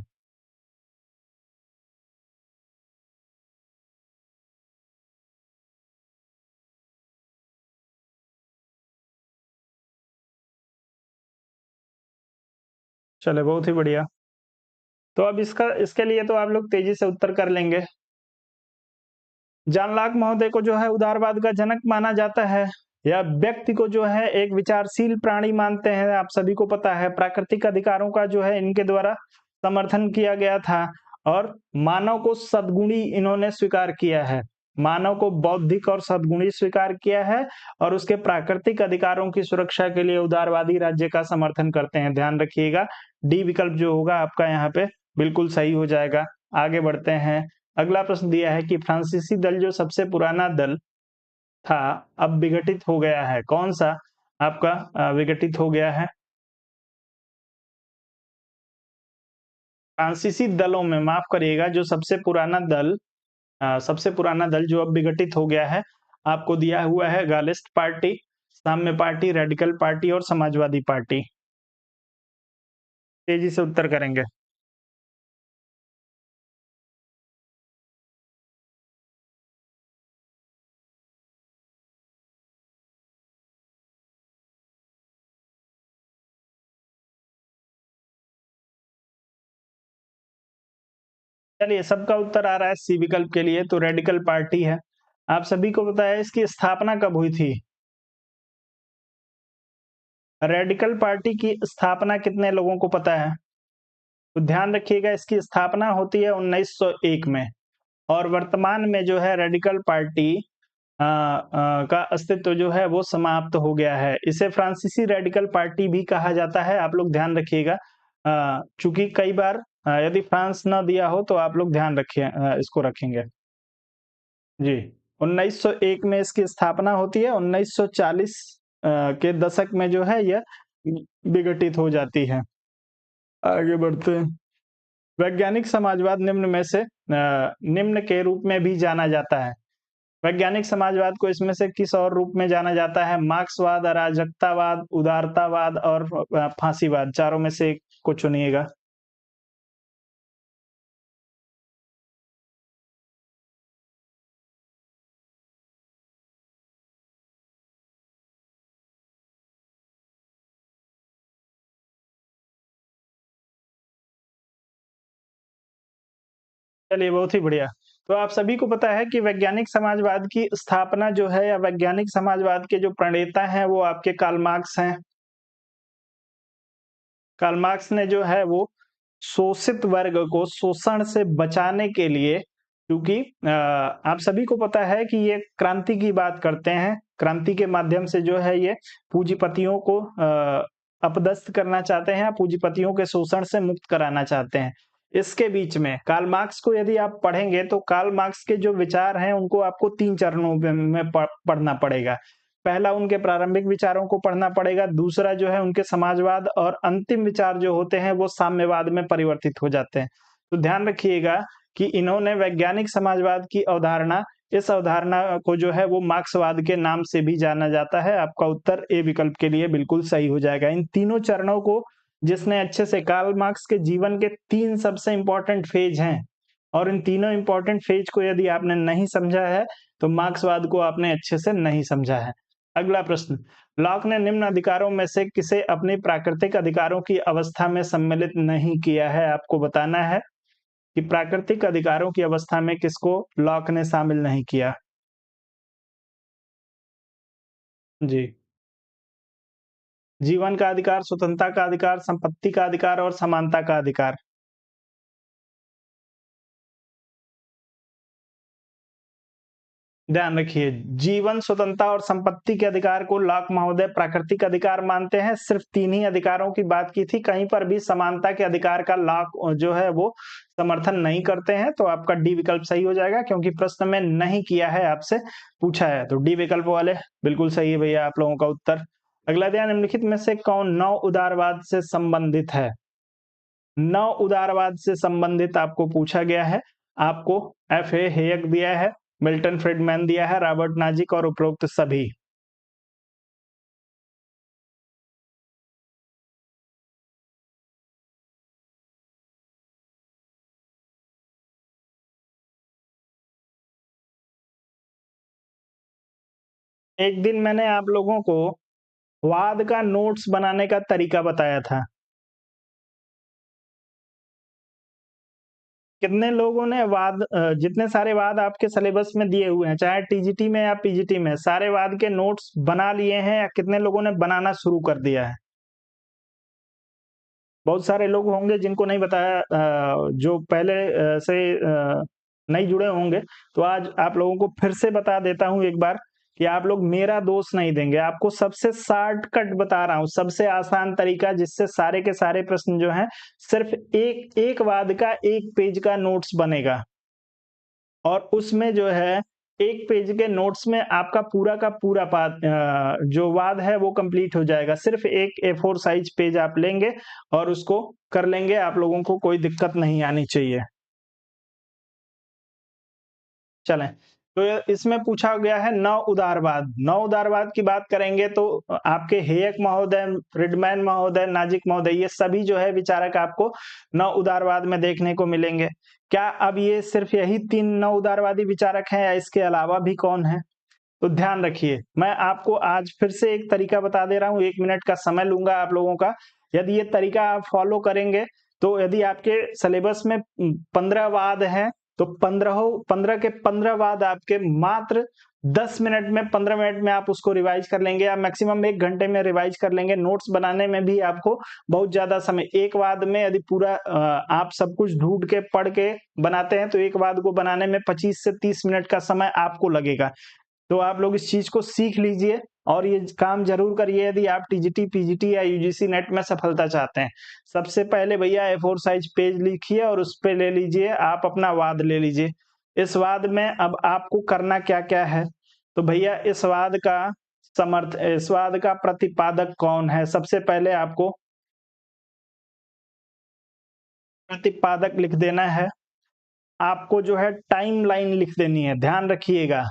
चले, बहुत ही बढ़िया। तो अब इसके लिए तो आप लोग तेजी से उत्तर कर लेंगे। जॉन लॉक महोदय को जो है उदारवाद का जनक माना जाता है। यह व्यक्ति को जो है एक विचारशील प्राणी मानते हैं, आप सभी को पता है। प्राकृतिक अधिकारों का जो है इनके द्वारा समर्थन किया गया था और मानव को सद्गुणी इन्होंने स्वीकार किया है। मानव को बौद्धिक और सद्गुणी स्वीकार किया है और उसके प्राकृतिक अधिकारों की सुरक्षा के लिए उदारवादी राज्य का समर्थन करते हैं। ध्यान रखिएगा, डी विकल्प जो होगा आपका यहाँ पे बिल्कुल सही हो जाएगा। आगे बढ़ते हैं। अगला प्रश्न दिया है कि फ्रांसीसी दल जो सबसे पुराना दल था अब विघटित हो गया है, कौन सा आपका विघटित हो गया है। फ्रांसीसी दलों में, माफ करिएगा, जो सबसे पुराना दल जो अब विघटित हो गया है, आपको दिया हुआ है गालिस्ट पार्टी, साम्य पार्टी, रेडिकल पार्टी और समाजवादी पार्टी। तेजी से उत्तर करेंगे। चलिए, सबका उत्तर आ रहा है सी विकल्प के लिए, तो रेडिकल पार्टी है। आप सभी को पता है इसकी स्थापना कब हुई थी। रेडिकल पार्टी की स्थापना कितने लोगों को पता है। तो ध्यान रखिएगा, इसकी स्थापना होती है 1901 में और वर्तमान में जो है रेडिकल पार्टी का अस्तित्व जो है वो समाप्त हो गया है। इसे फ्रांसीसी रेडिकल पार्टी भी कहा जाता है, आप लोग ध्यान रखिएगा। चूंकि कई बार यदि फ्रांस न दिया हो तो आप लोग ध्यान रखिए, इसको रखेंगे जी। 1901 में इसकी स्थापना होती है, 1940 के दशक में जो है यह विघटित हो जाती है। आगे बढ़ते हैं। वैज्ञानिक समाजवाद निम्न में से निम्न के रूप में भी जाना जाता है। वैज्ञानिक समाजवाद को इसमें से किस और रूप में जाना जाता है। मार्क्सवाद, अराजकतावाद, उदारतावाद और फांसीवाद, चारों में से एक को चुनिएगा। चलिए, बहुत ही बढ़िया। तो आप सभी को पता है कि वैज्ञानिक समाजवाद की स्थापना जो है या वैज्ञानिक समाजवाद के जो प्रणेता हैं वो आपके कार्ल मार्क्स हैं। कार्ल मार्क्स ने जो है वो शोषित वर्ग को शोषण से बचाने के लिए, क्योंकि आप सभी को पता है कि ये क्रांति की बात करते हैं। क्रांति के माध्यम से जो है ये पूंजीपतियों को अपदस्थ करना चाहते हैं, पूंजीपतियों के शोषण से मुक्त कराना चाहते हैं। इसके बीच में कार्ल मार्क्स को यदि आप पढ़ेंगे तो कार्ल मार्क्स के जो विचार हैं उनको आपको 3 चरणों में पढ़ना पड़ेगा। पहला उनके प्रारंभिक विचारों को पढ़ना पड़ेगा, दूसरा जो है उनके समाजवाद और अंतिम विचार जो होते हैं वो साम्यवाद में परिवर्तित हो जाते हैं। तो ध्यान रखिएगा कि इन्होंने वैज्ञानिक समाजवाद की अवधारणा इस अवधारणा को जो है वो मार्क्सवाद के नाम से भी जाना जाता है। आपका उत्तर ए विकल्प के लिए बिल्कुल सही हो जाएगा। इन तीनों चरणों को जिसने अच्छे से कार्ल मार्क्स के जीवन के 3 सबसे इम्पोर्टेंट फेज हैं और इन तीनों इम्पोर्टेंट फेज को यदि आपने नहीं समझा है, तो मार्क्सवाद को आपने अच्छे से नहीं समझा है। अगला प्रश्न, लॉक ने निम्न अधिकारों में से किसे अपने प्राकृतिक अधिकारों की अवस्था में सम्मिलित नहीं किया है? आपको बताना है कि प्राकृतिक अधिकारों की अवस्था में किसको लॉक ने शामिल नहीं किया। जी। जीवन का अधिकार, स्वतंत्रता का अधिकार, संपत्ति का अधिकार और समानता का अधिकार। ध्यान रखिए, जीवन, स्वतंत्रता और संपत्ति के अधिकार को लॉक महोदय प्राकृतिक अधिकार मानते हैं। सिर्फ 3 ही अधिकारों की बात की थी, कहीं पर भी समानता के अधिकार का लॉक जो है वो समर्थन नहीं करते हैं। तो आपका डी विकल्प सही हो जाएगा, क्योंकि प्रश्न में नहीं किया है, आपसे पूछा है। तो डी विकल्प वाले बिल्कुल सही है भैया आप लोगों का उत्तर। अगला, ध्यान, निम्नलिखित में से कौन नव उदारवाद से संबंधित है? नव उदारवाद से संबंधित आपको पूछा गया है। आपको एफ.ए. हेयक दिया है, मिल्टन फ्रीडमैन दिया है, रॉबर्ट नाजिक और उपरोक्त सभी। एक दिन मैंने आप लोगों को वाद का नोट्स बनाने का तरीका बताया था। कितने लोगों ने जितने सारे वाद आपके सिलेबस में दिए हुए हैं, चाहे टीजीटी में या पीजीटी में, सारे वाद के नोट्स बना लिए हैं या कितने लोगों ने बनाना शुरू कर दिया है? बहुत सारे लोग होंगे जिनको नहीं बताया, जो पहले से नहीं जुड़े होंगे। तो आज आप लोगों को फिर से बता देता हूँ एक बार कि आप लोग मेरा दोष नहीं देंगे। आपको सबसे शॉर्टकट बता रहा हूँ, सबसे आसान तरीका, जिससे सारे के सारे प्रश्न जो हैं सिर्फ एक वाद का 1 पेज का नोट्स बनेगा और उसमें जो है 1 पेज के नोट्स में आपका पूरा का पूरा जो वाद है वो कंप्लीट हो जाएगा। सिर्फ एक A4 साइज पेज आप लेंगे और उसको कर लेंगे, आप लोगों को कोई दिक्कत नहीं आनी चाहिए। चलें, तो इसमें पूछा गया है नव उदारवाद। नव उदारवाद की बात करेंगे तो आपके हेयक महोदय, फ्रीडमैन महोदय, नाजिक महोदय, ये सभी जो है विचारक आपको नव उदारवाद में देखने को मिलेंगे। क्या अब ये सिर्फ यही 3 नव उदारवादी विचारक हैं या इसके अलावा भी कौन है? तो ध्यान रखिए, मैं आपको आज फिर से एक तरीका बता दे रहा हूँ, 1 मिनट का समय लूँगा आप लोगों का। यदि ये तरीका आप फॉलो करेंगे, तो यदि आपके सिलेबस में 15 वाद हैं, तो 15 के 15 वाद आपके मात्र 10 मिनट में, 15 मिनट में आप उसको रिवाइज कर लेंगे या मैक्सिमम 1 घंटे में रिवाइज कर लेंगे। नोट्स बनाने में भी आपको बहुत ज़्यादा समय, एक वाद में यदि पूरा आप सब कुछ ढूँढ के, पढ़ के बनाते हैं, तो एक वाद को बनाने में 25 से 30 मिनट का समय आपको लगेगा। तो आप लोग इस चीज को सीख लीजिए और ये काम जरूर करिए यदि आप टीजीटी, पीजीटी या यूजीसी नेट में सफलता चाहते हैं। सबसे पहले भैया A4 साइज पेज लिखिए और उस पे ले लीजिए, आप अपना वाद ले लीजिए। इस वाद में अब आपको करना क्या-क्या है? तो भैया इस वाद का प्रतिपादक कौन है? सबसे पहले आपको प्रतिपादक लिख देना है। आपको जो है टाइमलाइन लिख देनी है, ध्यान रखिएगा।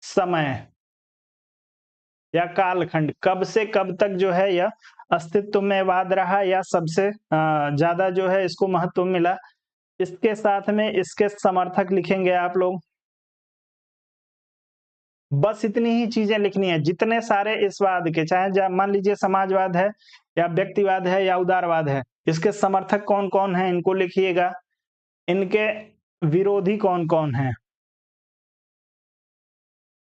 समय या कालखंड, कब से कब तक जो है यह अस्तित्व में वाद रहा या सबसे ज्यादा जो है इसको महत्व मिला। इसके साथ में इसके समर्थक लिखेंगे आप लोग। बस इतनी ही चीजें लिखनी है। जितने सारे इस वाद के, चाहे मान लीजिए समाजवाद है या व्यक्तिवाद है या उदारवाद है, इसके समर्थक कौन कौन है इनको लिखिएगा। इनके विरोधी कौन कौन है,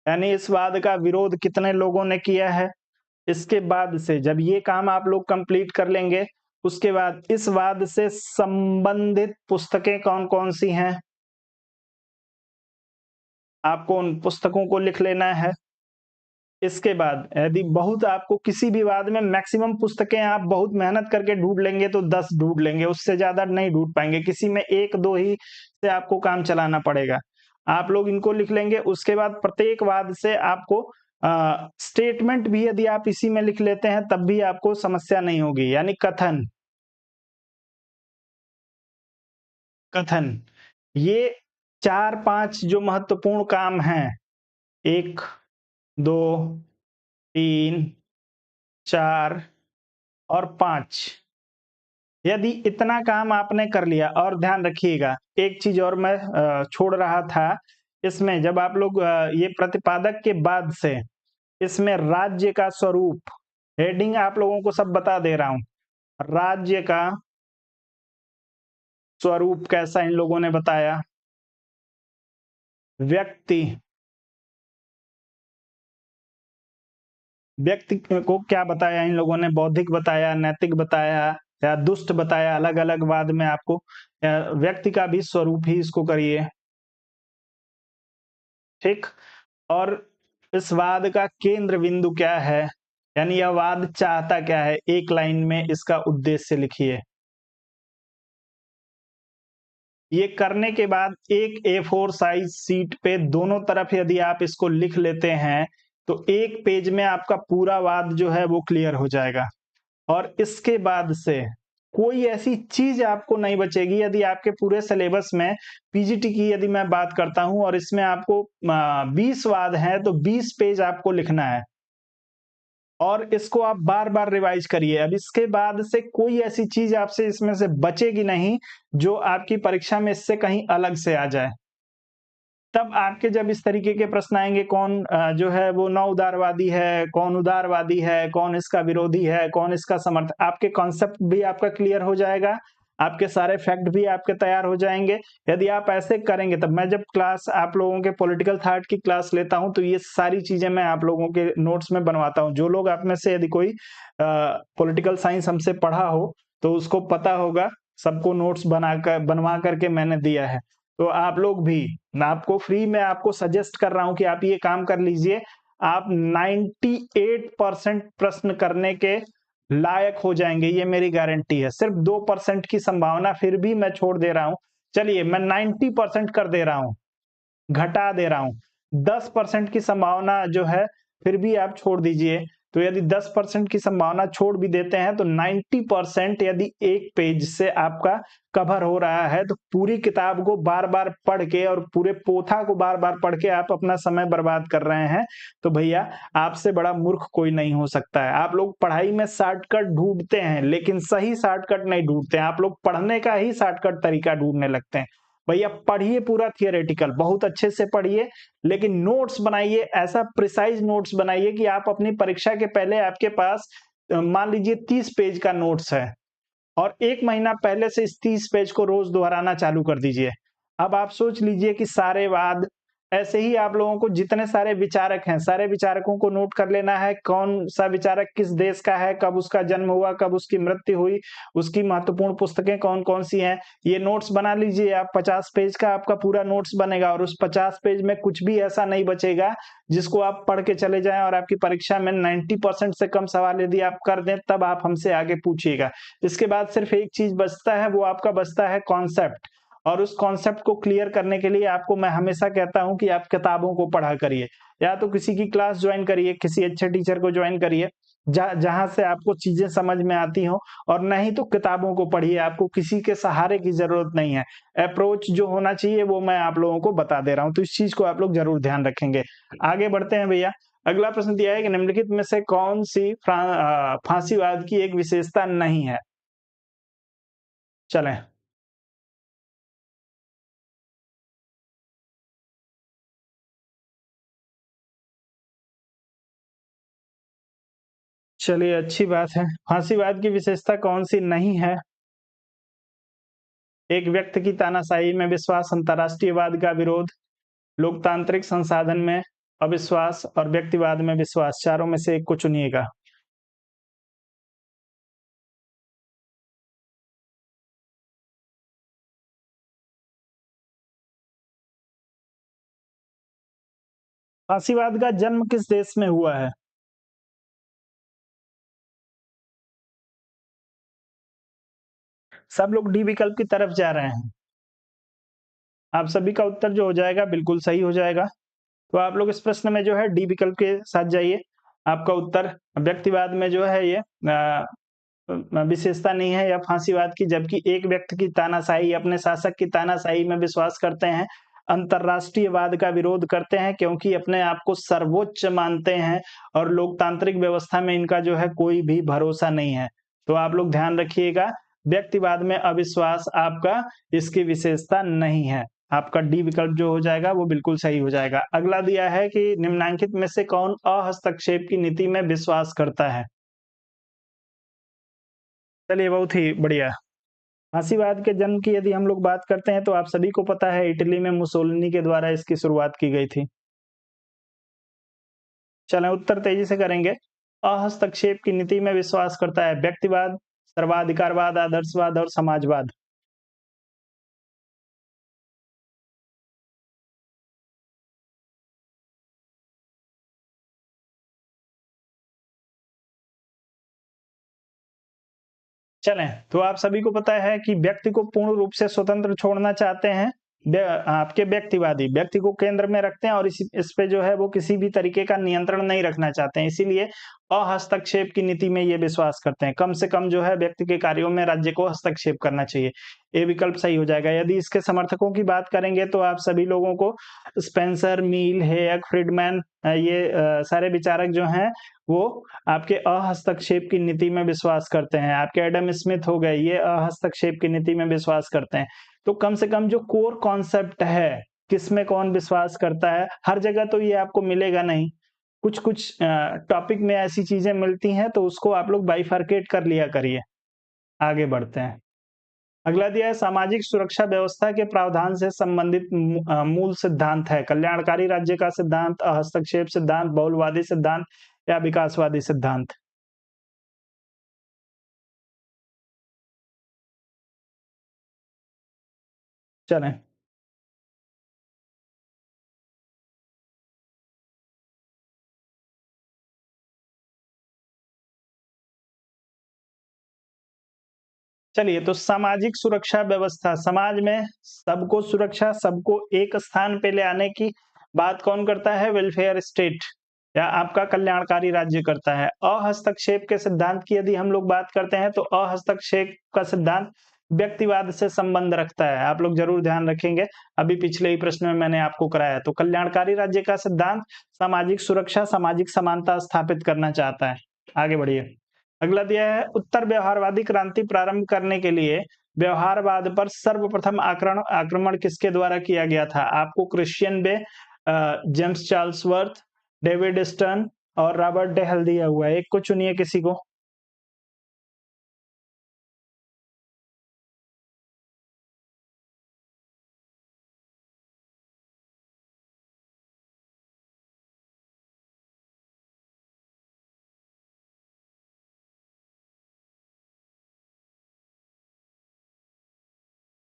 यानी इस वाद का विरोध कितने लोगों ने किया है। इसके बाद से जब ये काम आप लोग कंप्लीट कर लेंगे, उसके बाद इस वाद से संबंधित पुस्तकें कौन-कौन सी हैं, आपको उन पुस्तकों को लिख लेना है। इसके बाद यदि बहुत आपको किसी भी वाद में मैक्सिमम पुस्तकें आप बहुत मेहनत करके ढूँढ लेंगे तो 10 ढूँढ लेंगे, उससे ज़्यादा नहीं ढूँढ पाएँगे। किसी में 1-2 ही से आपको काम चलाना पड़ेगा। आप लोग इनको लिख लेंगे, उसके बाद प्रत्येक वाद से आपको स्टेटमेंट भी यदि आप इसी में लिख लेते हैं तब भी आपको समस्या नहीं होगी, यानी कथन। कथन, ये 4-5 जो महत्वपूर्ण काम हैं, 1, 2, 3, 4 और 5, यदि इतना काम आपने कर लिया, और ध्यान रखिएगा एक चीज़ और मैं छोड़ रहा था, इसमें जब आप लोग ये प्रतिपादक के बाद से इसमें राज्य का स्वरूप, हेडिंग आप लोगों को सब बता दे रहा हूँ। राज्य का स्वरूप कैसा इन लोगों ने बताया, व्यक्ति व्यक्ति को क्या बताया इन लोगों ने, बौद्धिक बताया, नैतिक बताया या दुष्ट बताया, अलग-अलग वाद में आपको व्यक्ति का भी स्वरूप ही इसको करिए, ठीक? और इस वाद का केंद्र बिंदु क्या है, यानी यह वाद चाहता क्या है, एक लाइन में इसका उद्देश्य लिखिए। ये करने के बाद एक A4 साइज शीट पे दोनों तरफ यदि आप इसको लिख लेते हैं, तो एक पेज में आपका पूरा वाद जो है वो क्लियर हो जाएगा। और इसके बाद से कोई ऐसी चीज आपको नहीं बचेगी, यदि आपके पूरे सिलेबस में पीजीटी की यदि मैं बात करता हूं और इसमें आपको 20 वाद हैं, तो 20 पेज आपको लिखना है और इसको आप बार-बार रिवाइज करिए। अब इसके बाद से कोई ऐसी चीज आपसे इसमें से बचेगी नहीं, जो आपकी परीक्षा में इससे कहीं अलग से आ जाए। तब आपके जब इस तरीके के प्रश्न आएँगे, कौन जो है वो नौ उदारवादी है, कौन उदारवादी है, कौन इसका विरोधी है, कौन इसका आपके कॉन्सेप्ट भी आपका क्लियर हो जाएगा, आपके सारे फैक्ट भी आपके तैयार हो जाएँगे। यदि आप ऐसे करेंगे, तब मैं जब क्लास आप लोगों के पॉलिटिकल थॉट की क्लास लेता हूँ, तो ये सारी चीज़ें मैं आप लोगों के नोट्स में बनवाता हूँ। जो लोग आप में से यदि कोई पॉलिटिकल साइंस हमसे पढ़ा हो, तो उसको पता होगा, सबको नोट्स बनवा करके मैंने दिया है। तो आप लोग भी, मैं आपको फ्री में आपको सजेस्ट कर रहा हूं कि आप ये काम कर लीजिए। आप 98% प्रश्न करने के लायक हो जाएंगे, ये मेरी गारंटी है। सिर्फ 2% की संभावना फिर भी मैं छोड़ दे रहा हूं। चलिए मैं 90% कर दे रहा हूं, घटा दे रहा हूं। 10% की संभावना जो है फिर भी आप छोड़ दीजिए। तो यदि 10% की संभावना छोड़ भी देते हैं, तो 90% यदि एक पेज से आपका कवर हो रहा है, तो पूरी किताब को बार-बार पढ़ के और पूरे पोथा को बार-बार पढ़ के आप अपना समय बर्बाद कर रहे हैं, तो भैया आपसे बड़ा मूर्ख कोई नहीं हो सकता है। आप लोग पढ़ाई में शॉर्टकट ढूँढते हैं, लेकिन सही शॉर्टकट नहीं ढूँढते हैं। आप लोग पढ़ने का ही शॉर्टकट तरीका ढूँढने लगते हैं। भैया पढ़िए पूरा थियोरेटिकल, बहुत अच्छे से पढ़िए, लेकिन नोट्स बनाइए, ऐसा प्रिसाइज नोट्स बनाइए कि आप अपनी परीक्षा के पहले आपके पास मान लीजिए 30 पेज का नोट्स है और 1 महीना पहले से इस 30 पेज को रोज दोहराना चालू कर दीजिए। अब आप सोच लीजिए कि सारे वाद ऐसे ही आप लोगों को जितने सारे विचारक हैं, सारे विचारकों को नोट कर लेना है, कौन-सा विचारक किस देश का है, कब उसका जन्म हुआ, कब उसकी मृत्यु हुई, उसकी महत्वपूर्ण पुस्तकें कौन-कौन सी हैं। ये नोट्स बना लीजिए आप, 50 पेज का आपका पूरा नोट्स बनेगा और उस 50 पेज में कुछ भी ऐसा नहीं बचेगा, जिसको आप पढ़ के चले जाएँ और आपकी परीक्षा में 90% से कम सवाल यदि आप कर दें, तब आप हमसे आगे पूछिएगा। इसके बाद सिर्फ एक चीज़ बचता है, वो आपका बचता है कॉन्सेप्ट। और उस कॉन्सेप्ट को क्लियर करने के लिए आपको मैं हमेशा कहता हूं कि आप किताबों को पढ़ा करिए, या तो किसी की क्लास ज्वाइन करिए, किसी अच्छे टीचर को ज्वाइन करिए जहां से आपको चीजें समझ में आती हो, और नहीं तो किताबों को पढ़िए। आपको किसी के सहारे की जरूरत नहीं है। अप्रोच जो होना चाहिए वो मैं आप लोगों को बता दे रहा हूं, तो इस चीज को आप लोग जरूर ध्यान रखेंगे। आगे बढ़ते हैं भैया। अगला प्रश्न दिया है कि निम्नलिखित में से कौन सी फांसीवाद की एक विशेषता नहीं है। चलें। चलिए अच्छी बात है। फांसीवाद की विशेषता कौन सी नहीं है? एक व्यक्ति की तानाशाही में विश्वास, अंतर्राष्ट्रीयवाद का विरोध, लोकतांत्रिक संसाधन में अविश्वास और व्यक्तिवाद में विश्वास। चारों में से एक को चुनिएगा। फांसीवाद का जन्म किस देश में हुआ है? सब लोग डी विकल्प की तरफ जा रहे हैं। आप सभी का उत्तर जो हो जाएगा बिल्कुल सही हो जाएगा। तो आप लोग इस प्रश्न में जो है डी विकल्प के साथ जाइए। आपका उत्तर व्यक्तिवाद में जो है ये विशेषता नहीं है या फांसीवाद की, जबकि एक व्यक्ति की तानाशाही, अपने शासक की तानाशाही में विश्वास करते हैं, अंतर्राष्ट्रीयवाद का विरोध करते हैं क्योंकि अपने आप को सर्वोच्च मानते हैं और लोकतांत्रिक व्यवस्था में इनका जो है कोई भी भरोसा नहीं है। तो आप लोग ध्यान रखिएगा, व्यक्तिवाद में अविश्वास आपका इसकी विशेषता नहीं है। आपका डी विकल्प जो हो जाएगा वो बिल्कुल सही हो जाएगा। अगला दिया है कि निम्नलिखित में से कौन अहस्तक्षेप की नीति में विश्वास करता है? चलिए, बहुत ही बढ़िया। फांसीवाद के जन्म की यदि हम लोग बात करते हैं तो आप सभी को पता है इटली में मुसोलिनी के द्वारा इसकी शुरुआत की गई थी। चलें उत्तर तेजी से करेंगे। अहस्तक्षेप की नीति में विश्वास करता है व्यक्तिवाद, सर्वाधिकारवाद, आदर्शवाद और समाजवाद। चलें, तो आप सभी को पता है कि व्यक्ति को पूर्ण रूप से स्वतंत्र छोड़ना चाहते हैं। आपके व्यक्तिवादी व्यक्ति को केंद्र में रखते हैं और इस पे जो है वो किसी भी तरीके का नियंत्रण नहीं रखना चाहते हैं, इसीलिए अहस्तक्षेप की नीति में ये विश्वास करते हैं। कम से कम जो है व्यक्ति के कार्यों में राज्य को हस्तक्षेप करना चाहिए। ये विकल्प सही हो जाएगा। यदि इसके समर्थकों की बात करेंगे तो आप सभी लोगों को स्पेंसर, मील, हेयक, फ्रीडमैन, ये सारे विचारक जो हैं वो आपके अहस्तक्षेप की नीति में विश्वास करते हैं। आपके एडम स्मिथ हो गए, ये अहस्तक्षेप की नीति में विश्वास करते हैं। तो कम से कम जो कोर कॉन्सेप्ट है, किसमें कौन विश्वास करता है, हर जगह तो ये आपको मिलेगा नहीं। कुछ-कुछ टॉपिक में ऐसी चीजें मिलती हैं तो उसको आप लोग बाइफरकेट कर लिया करिए। आगे बढ़ते हैं। अगला दिया है सामाजिक सुरक्षा व्यवस्था के प्रावधान से संबंधित मूल सिद्धांत है। कल्याणकारी राज्य का सिद्धांत, हस्तक्षेप सिद्धांत, बहुलवादी सिद्धांत या विकासवादी सिद्धांत। चलें, चलिए तो सामाजिक सुरक्षा व्यवस्था, समाज में सबको सुरक्षा, सबको एक स्थान पे ले आने की बात कौन करता है? वेलफेयर स्टेट या आपका कल्याणकारी राज्य करता है। अहस्तक्षेप के सिद्धांत की यदि हम लोग बात करते हैं तो अहस्तक्षेप का सिद्धांत व्यक्तिवाद से संबंध रखता है। आप लोग जरूर ध्यान रखेंगे, अभी पिछले ही प्रश्न में मैंने आपको कराया। तो कल्याणकारी राज्य का सिद्धांत सामाजिक सुरक्षा, सामाजिक समानता स्थापित करना चाहता है। आगे बढ़िए। अगला दिया है उत्तर व्यवहारवादी क्रांति प्रारंभ करने के लिए व्यवहारवाद पर सर्वप्रथम आक्रमण किसके द्वारा किया गया था? आपको क्रिश्चियन बे, जेम्स चार्ल्सवर्थ, डेविड स्टर्न और रॉबर्ट डे हल दिया हुआ है। एक को चुनिए किसी को।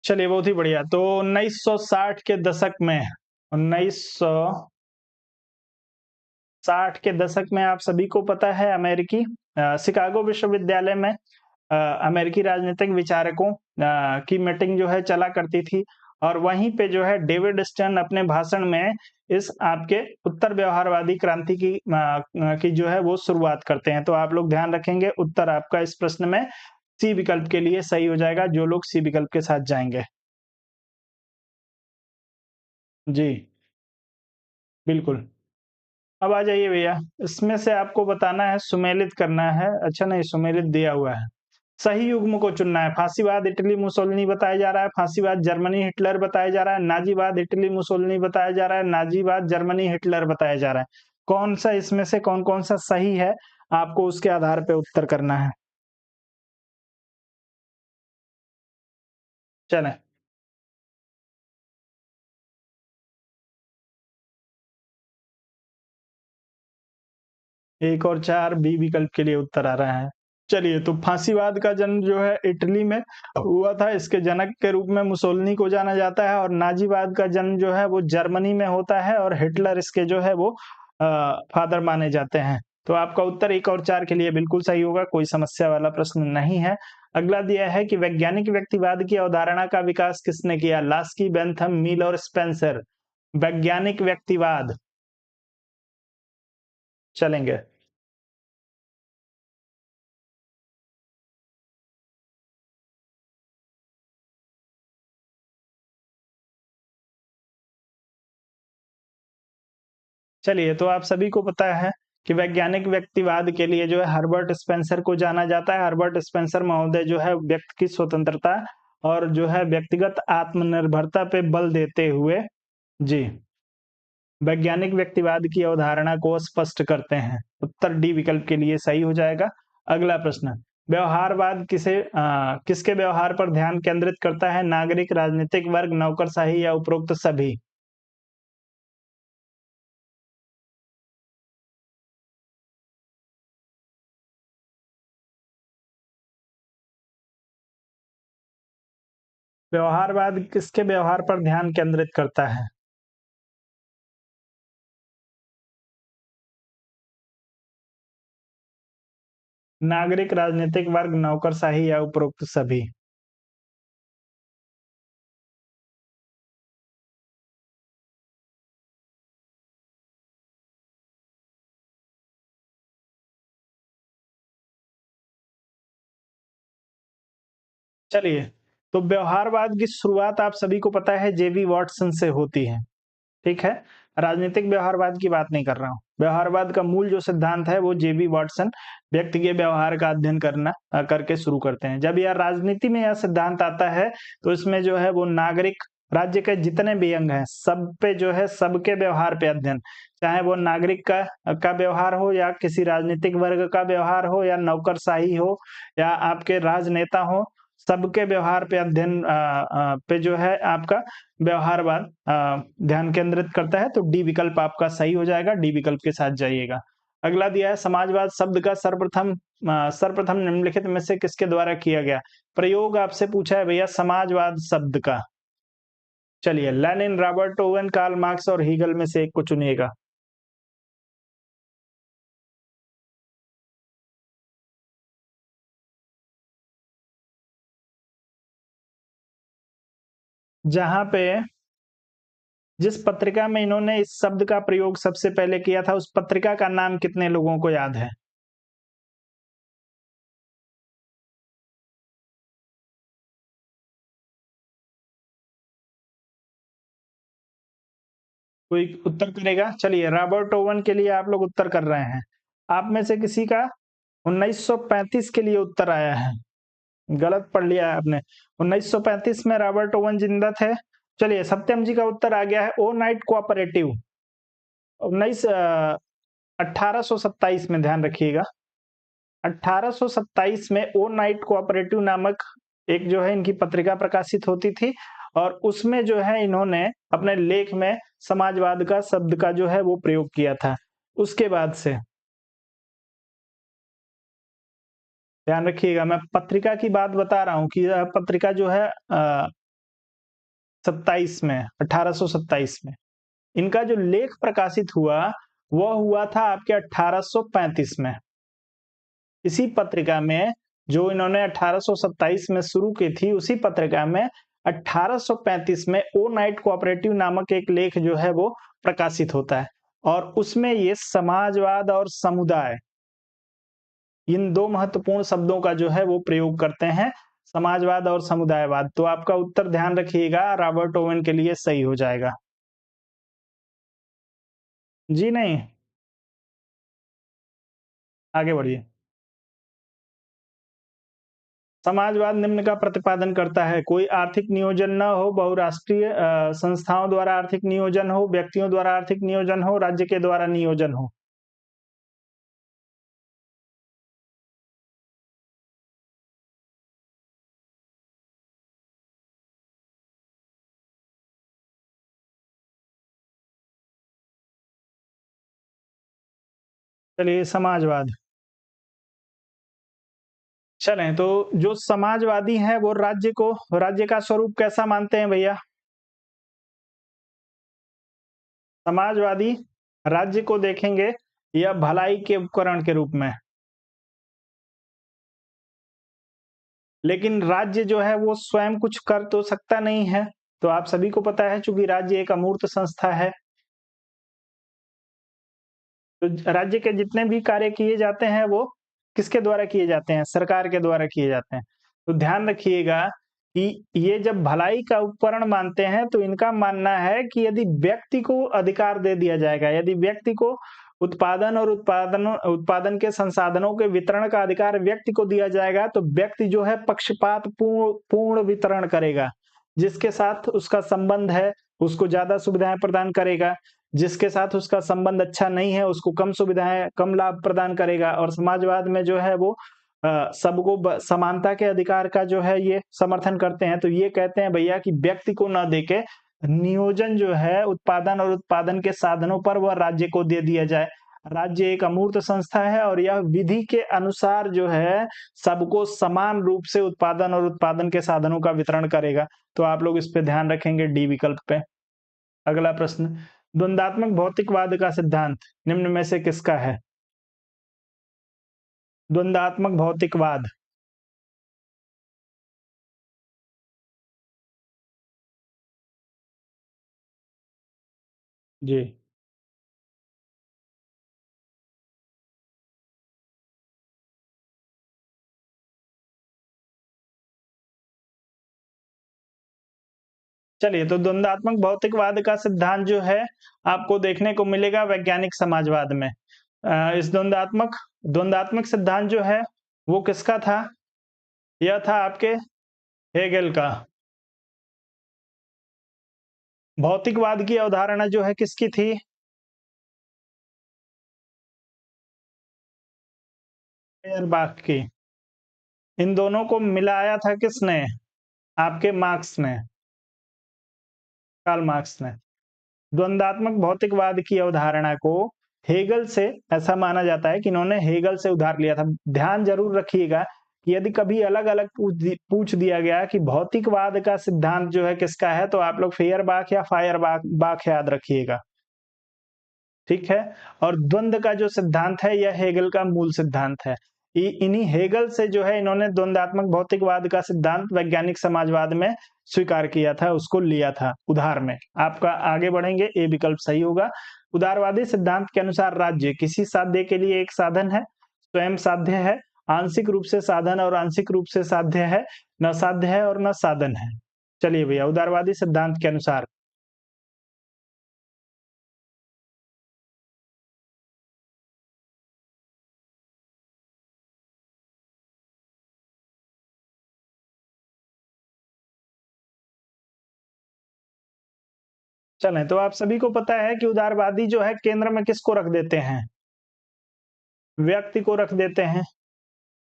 चलिए, बहुत ही बढ़िया। तो 1960 के दशक में 1960 के दशक में आप सभी को पता है अमेरिकी शिकागो विश्वविद्यालय में अमेरिकी राजनीतिक विचारकों की मीटिंग जो है चला करती थी और वहीं पे जो है डेविड स्टर्न अपने भाषण में इस आपके उत्तर व्यवहारवादी क्रांति की जो है वो शुरुआत करते हैं। तो आप लोग ध्यान रखेंगे, उत्तर आपका इस प्रश्न में सी विकल्प के लिए सही हो जाएगा, जो लोग सी विकल्प के साथ जाएंगे। जी, बिल्कुल। अब आ जाइए भैया, इसमें से आपको बताना है, सुमेलित करना है। अच्छा नहीं, सुमेलित दिया हुआ है। सही युग्म को चुनना है। फांसीवाद इटली मुसोलिनी बताया जा रहा है, फांसीवाद जर्मनी हिटलर बताया जा रहा है, नाजीवाद इटली मुसोलिनी बताया जा रहा है, नाजीवाद जर्मनी हिटलर बताया जा रहा है। कौन सा इसमें से कौन-कौन सा सही है, आपको उसके आधार पे उत्तर करना है। चलें, 1 और 4 बी विकल्प के लिए उत्तर आ रहा है। चलिए, तो फांसीवाद का जन्म जो है इटली में हुआ था। इसके जनक के रूप में मुसोलिनी को जाना जाता है और नाजीवाद का जन्म जो है वो जर्मनी में होता है और हिटलर इसके जो है वो फादर माने जाते हैं। तो आपका उत्तर 1 और 4 के लिए बिल्कुल सही होगा, कोई समस्या वाला प्रश्न नहीं है। अगला दिया है कि वैज्ञानिक व्यक्तिवाद की अवधारणा का विकास किसने किया? लास्की, बेंथम, मील और स्पेंसर। वैज्ञानिक व्यक्तिवाद चलेंगे। चलिए, तो आप सभी को पता है कि वैज्ञानिक व्यक्तिवाद के लिए जो है हर्बर्ट स्पेंसर को जाना जाता है। हर्बर्ट स्पेंसर महोदय जो है व्यक्ति की स्वतंत्रता और जो है व्यक्तिगत आत्मनिर्भरता पे बल देते हुए जी, वैज्ञानिक व्यक्तिवाद की अवधारणा को स्पष्ट करते हैं। उत्तर डी विकल्प के लिए सही हो जाएगा। अगला प्रश्न, व्यवहारवाद किसके व्यवहार पर ध्यान केंद्रित करता है? नागरिक, राजनीतिक वर्ग, नौकरशाही या उपरोक्त सभी? व्यवहारवाद किसके व्यवहार पर ध्यान केंद्रित करता है? नागरिक, राजनीतिक वर्ग, नौकरशाही या उपरोक्त सभी? चलिए, तो व्यवहारवाद की शुरुआत आप सभी को पता है जेबी वाटसन से होती है। ठीक है? राजनीतिक व्यवहारवाद की बात नहीं कर रहा हूँ। व्यवहारवाद का मूल जो सिद्धांत है वो जेबी वाटसन व्यक्ति के व्यवहार का अध्ययन करके शुरू करते हैं। जब यह राजनीति में यह सिद्धांत आता है तो इसमें जो है वो नागरिक राज्य के जितने भी अंग हैं सब पे जो है सबके व्यवहार पे अध्ययन, चाहे वो नागरिक का व्यवहार हो या किसी राजनीतिक वर्ग का व्यवहार हो या नौकरशाही हो या आपके राजनेता हो, सबके व्यवहार पे अध्ययन पे जो है आपका व्यवहारवाद ध्यान केंद्रित करता है। तो डी विकल्प आपका सही हो जाएगा, डी विकल्प के साथ जाइएगा। अगला दिया है समाजवाद शब्द का सर्वप्रथम निम्नलिखित में से किसके द्वारा किया गया? प्रयोग आपसे पूछा है भैया समाजवाद शब्द का। चलिए, Lenin, Robert Owen, Karl Marx और हीगल में से एक को चुनिएगा। जहां पे जिस पत्रिका में इन्होंने इस शब्द का प्रयोग सबसे पहले किया था उस पत्रिका का नाम कितने लोगों को याद है? कोई उत्तर करेगा? चलिए, रॉबर्ट ओवन के लिए आप लोग उत्तर कर रहे हैं। आप में से किसी का 1935 के लिए उत्तर आया है। गलत पढ़ लिया है आपने। 1935 में रॉबर्ट ओवन जिंदा थे। चलिए, सत्यम जी का उत्तर आ गया है ओ नाइट कोऑपरेटिव। 1827 में, ध्यान रखिएगा। 1827 में ओ नाइट कोऑपरेटिव नामक एक जो है इनकी पत्रिका प्रकाशित होती थी और उसमें जो है इन्होंने अपने लेख में समाजवाद का शब्द का जो है वो प्रयोग किया था। उसके बाद से ध्यान रखिएगा, मैं पत्रिका की बात बता रहा हूँ कि यह पत्रिका जो है 27 में, 1827 में इनका जो लेख प्रकाशित हुआ वह हुआ था आपके 1835 में। इसी पत्रिका में जो इन्होंने 1827 में शुरू की थी उसी पत्रिका में 1835 में ओ नाइट कोऑपरेटिव नामक एक लेख जो है वो प्रकाशित होता है और उसमें ये समाजवाद और समुदाय इन दो महत्वपूर्ण शब्दों का जो है वो प्रयोग करते हैं, समाजवाद और समुदायवाद। तो आपका उत्तर ध्यान रखिएगा रॉबर्ट ओवन के लिए सही हो जाएगा। जी नहीं, आगे बढ़िए। समाजवाद निम्न का प्रतिपादन करता है, कोई आर्थिक नियोजन न हो, बहुराष्ट्रीय संस्थाओं द्वारा आर्थिक नियोजन हो, व्यक्तियों द्वारा आर्थिक नियोजन हो, राज्य के द्वारा नियोजन हो। चलिए, समाजवाद। चलें, तो जो समाजवादी हैं वो राज्य का स्वरूप कैसा मानते हैं भैया? समाजवादी राज्य को देखेंगे या भलाई के उपकरण के रूप में, लेकिन राज्य जो है वो स्वयं कुछ कर तो सकता नहीं है। तो आप सभी को पता है चूंकि राज्य एक अमूर्त संस्था है, तो राज्य के जितने भी कार्य किए जाते हैं वो किसके द्वारा किए जाते हैं? सरकार के द्वारा किए जाते हैं। तो ध्यान रखिएगा कि ये जब भलाई का उपकरण मानते हैं तो इनका मानना है कि यदि व्यक्ति को अधिकार दे दिया जाएगा, यदि व्यक्ति को उत्पादन और उत्पादन के संसाधनों के वितरण का अधिकार व्यक्ति को दिया जाएगा, तो व्यक्ति जो है पक्षपात पूर्ण वितरण करेगा। जिसके साथ उसका संबंध है, उसको ज़्यादा सुविधाएँ प्रदान करेगा, जिसके साथ उसका संबंध अच्छा नहीं है, उसको कम सुविधाएँ, कम लाभ प्रदान करेगा। और समाजवाद में जो है वो सबको समानता के अधिकार का जो है ये समर्थन करते हैं। तो ये कहते हैं भैया कि व्यक्ति को न देके नियोजन जो है उत्पादन और उत्पादन के साधनों पर वह राज्य को दे दिया जाए। राज्य एक अमूर्त संस्था है और यह विधि के अनुसार जो है सबको समान रूप से उत्पादन और उत्पादन के साधनों का वितरण करेगा। तो आप लोग इस पे ध्यान रखेंगे डी विकल्प पे। अगला प्रश्न, द्वंदात्मक भौतिकवाद का सिद्धांत निम्न में से किसका है? द्वंदात्मक भौतिकवाद। जी। चलिए, तो द्वंदात्मक भौतिकवाद का सिद्धांत जो है आपको देखने को मिलेगा वैज्ञानिक समाजवाद में। इस द्वंदात्मक सिद्धांत जो है वो किसका था? यह था आपके हेगेल का। भौतिकवाद की अवधारणा जो है किसकी थी? फेयरबाख की। इन दोनों को मिलाया था किसने? आपके मार्क्स ने, कार्ल मार्क्स ने। द्वंदात्मक भौतिकवाद की अवधारणा को हेगल से, ऐसा माना जाता है कि इन्होंने हेगल से उधार लिया था। ध्यान जरूर रखिएगा कि यदि कभी अलग-अलग पूछ दिया गया कि भौतिकवाद का सिद्धांत जो है किसका है, तो आप लोग फेयरबाख या फायरबाख बाख याद रखिएगा। ठीक है? और द्वंद का जो सिद्धांत है यह हेगल का मूल सिद्धांत है। इन्हीं हेगल से जो है इन्होंने द्वंदात्मक भौतिकवाद का सिद्धांत वैज्ञानिक समाजवाद में स्वीकार किया था, उसको लिया था उधार में। आपका आगे बढ़ेंगे, ए विकल्प सही होगा। उदारवादी सिद्धांत के अनुसार राज्य किसी साध्य के लिए एक साधन है, स्वयं साध्य है, आंशिक रूप से साधन और आंशिक रूप से साध्य है, न साध्य है और न साधन है। चलिए भैया, उदारवादी सिद्धांत के अनुसार चलें, तो आप सभी को पता है कि उदारवादी जो है केंद्र में किसको रख देते हैं? व्यक्ति को रख देते हैं,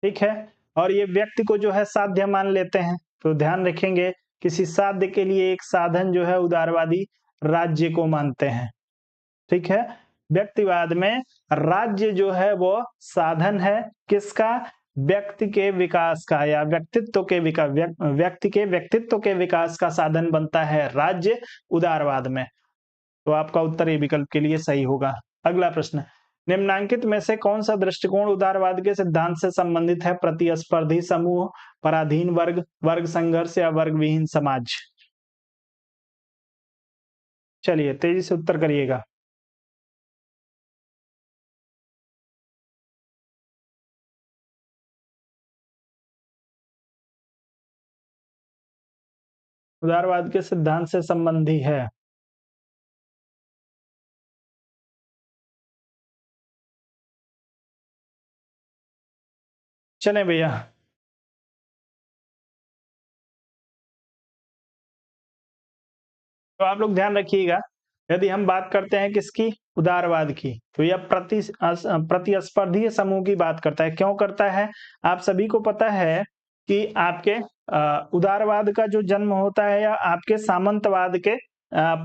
ठीक है? और ये व्यक्ति को जो है साध्य मान लेते हैं। तो ध्यान रखेंगे, किसी साध्य के लिए एक साधन जो है उदारवादी राज्य को मानते हैं, ठीक है? व्यक्तिवाद में राज्य जो है वो साधन है किसका? व्यक्ति के विकास का या व्यक्तित्व के व्यक्ति के व्यक्तित्व के विकास का साधन बनता है राज्य उदारवाद में। तो आपका उत्तर ए विकल्प के लिए सही होगा। अगला प्रश्न, निम्नांकित में से कौन सा दृष्टिकोण उदारवाद के सिद्धांत से संबंधित है? प्रतिस्पर्धी समूह, पराधीन वर्ग, वर्ग संघर्ष या वर्ग विहीन समाज? चलिए तेजी से उत्तर करिएगा। उदारवाद के सिद्धांत से संबंधी है। चलें भैया, तो आप लोग ध्यान रखिएगा, यदि हम बात करते हैं किसकी? उदारवाद की, तो यह प्रतिस्पर्धी समूह की बात करता है। क्यों करता है? आप सभी को पता है कि आपके उदारवाद का जो जन्म होता है या आपके सामंतवाद के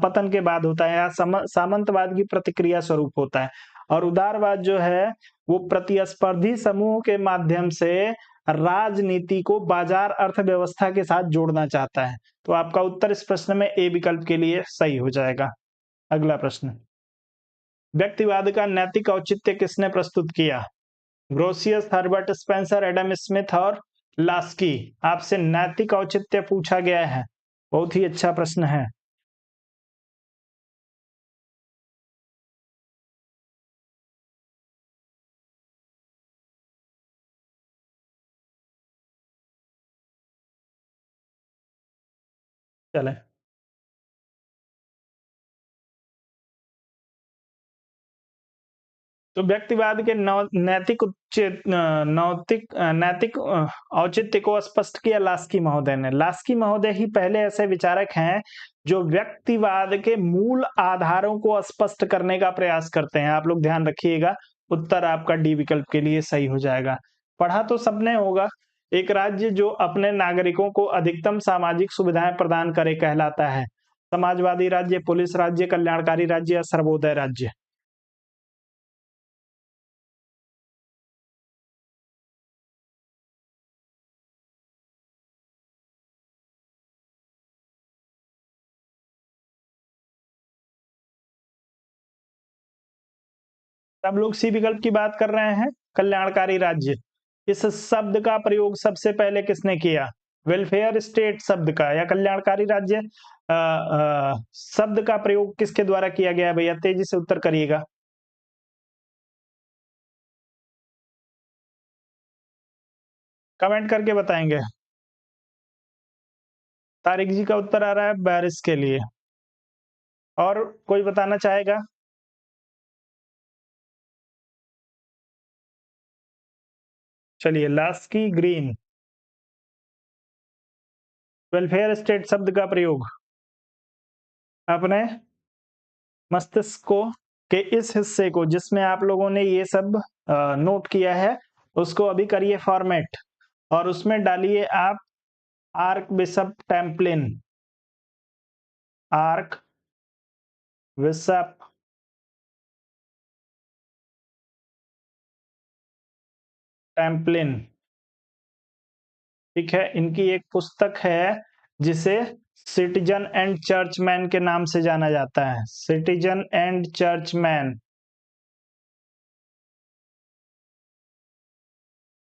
पतन के बाद होता है या सामंतवाद की प्रतिक्रिया स्वरूप होता है। और उदारवाद जो है वो प्रतिस्पर्धी समूह के माध्यम से राजनीति को बाजार अर्थव्यवस्था के साथ जोड़ना चाहता है। तो आपका उत्तर इस प्रश्न में ए विकल्प के लिए सही हो जाएगा। अगला प्रश्न, व्यक्तिवाद का नैतिक औचित्य किसने प्रस्तुत किया? ग्रोसियस, हर्बर्ट स्पेंसर, एडम स्मिथ और लास्की। आपसे नैतिक औचित्य पूछा गया है, बहुत ही अच्छा प्रश्न है। चलें। तो व्यक्तिवाद के नैतिक औचित्य को स्पष्ट किया लास्की महोदय ने। लास्की महोदय ही पहले ऐसे विचारक हैं जो व्यक्तिवाद के मूल आधारों को स्पष्ट करने का प्रयास करते हैं। आप लोग ध्यान रखिएगा, उत्तर आपका डी विकल्प के लिए सही हो जाएगा। पढ़ा तो सबने होगा, एक राज्य जो अपने नागरिकों को अधिकतम सामाजिक सुविधाएं प्रदान करे कहलाता है। समाजवादी राज्य, पुलिस राज्य, कल्याणकारी राज्य या सर्वोदय राज्य। सब लोग सी विकल्प की बात कर रहे हैं, कल्याणकारी राज्य। इस शब्द का प्रयोग सबसे पहले किसने किया? वेलफेयर स्टेट शब्द का या कल्याणकारी राज्य शब्द का प्रयोग किसके द्वारा किया गया है भैया? तेजी से उत्तर करिएगा। कमेंट करके बताएंगे। तारिक जी का उत्तर आ रहा है बारिश के लिए। और कोई बताना चाहेगा? चलिए, लास्की ग्रीन। वेलफेयर स्टेट शब्द का प्रयोग अपने मस्तिष्क को के इस हिस्से को जिसमें आप लोगों ने ये सब नोट किया है उसको अभी करिए फॉर्मेट और उसमें डालिए आप आर्क बिशप टेम्पलिन। आर्क बिशप टेम्पलिन, ठीक है। इनकी एक पुस्तक है जिसे सिटीजन एंड चर्चमैन के नाम से जाना जाता है। सिटीजन एंड चर्चमैन,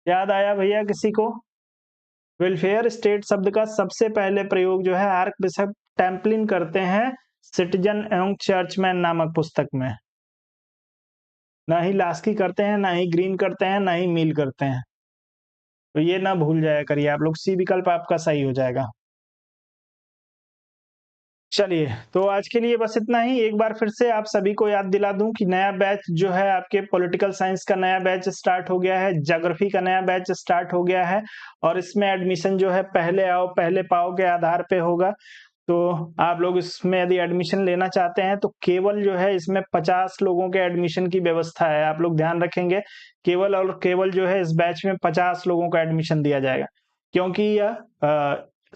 याद आया भैया किसी को? वेलफेयर स्टेट शब्द का सबसे पहले प्रयोग जो है आर्क बिशप टेम्पलिन करते हैं सिटीजन एंड चर्चमैन नामक पुस्तक में। ना ही लास्की करते हैं, ना ही ग्रीन करते हैं, ना ही मील करते हैं। तो ये ना भूल जाया करिए आप लोग, सी विकल्प आपका सही हो जाएगा। चलिए, तो आज के लिए बस इतना ही। एक बार फिर से आप सभी को याद दिला दूं कि नया बैच जो है आपके पॉलिटिकल साइंस का नया बैच स्टार्ट हो गया है, ज्योग्राफी का नया बैच स्टार्ट हो गया है और इसमें एडमिशन जो है पहले आओ पहले पाओ के आधार पे होगा। तो आप लोग इसमें यदि एडमिशन लेना चाहते हैं तो केवल जो है इसमें 50 लोगों के एडमिशन की व्यवस्था है। आप लोग ध्यान रखेंगे, केवल और केवल जो है इस बैच में 50 लोगों का एडमिशन दिया जाएगा। क्योंकि यह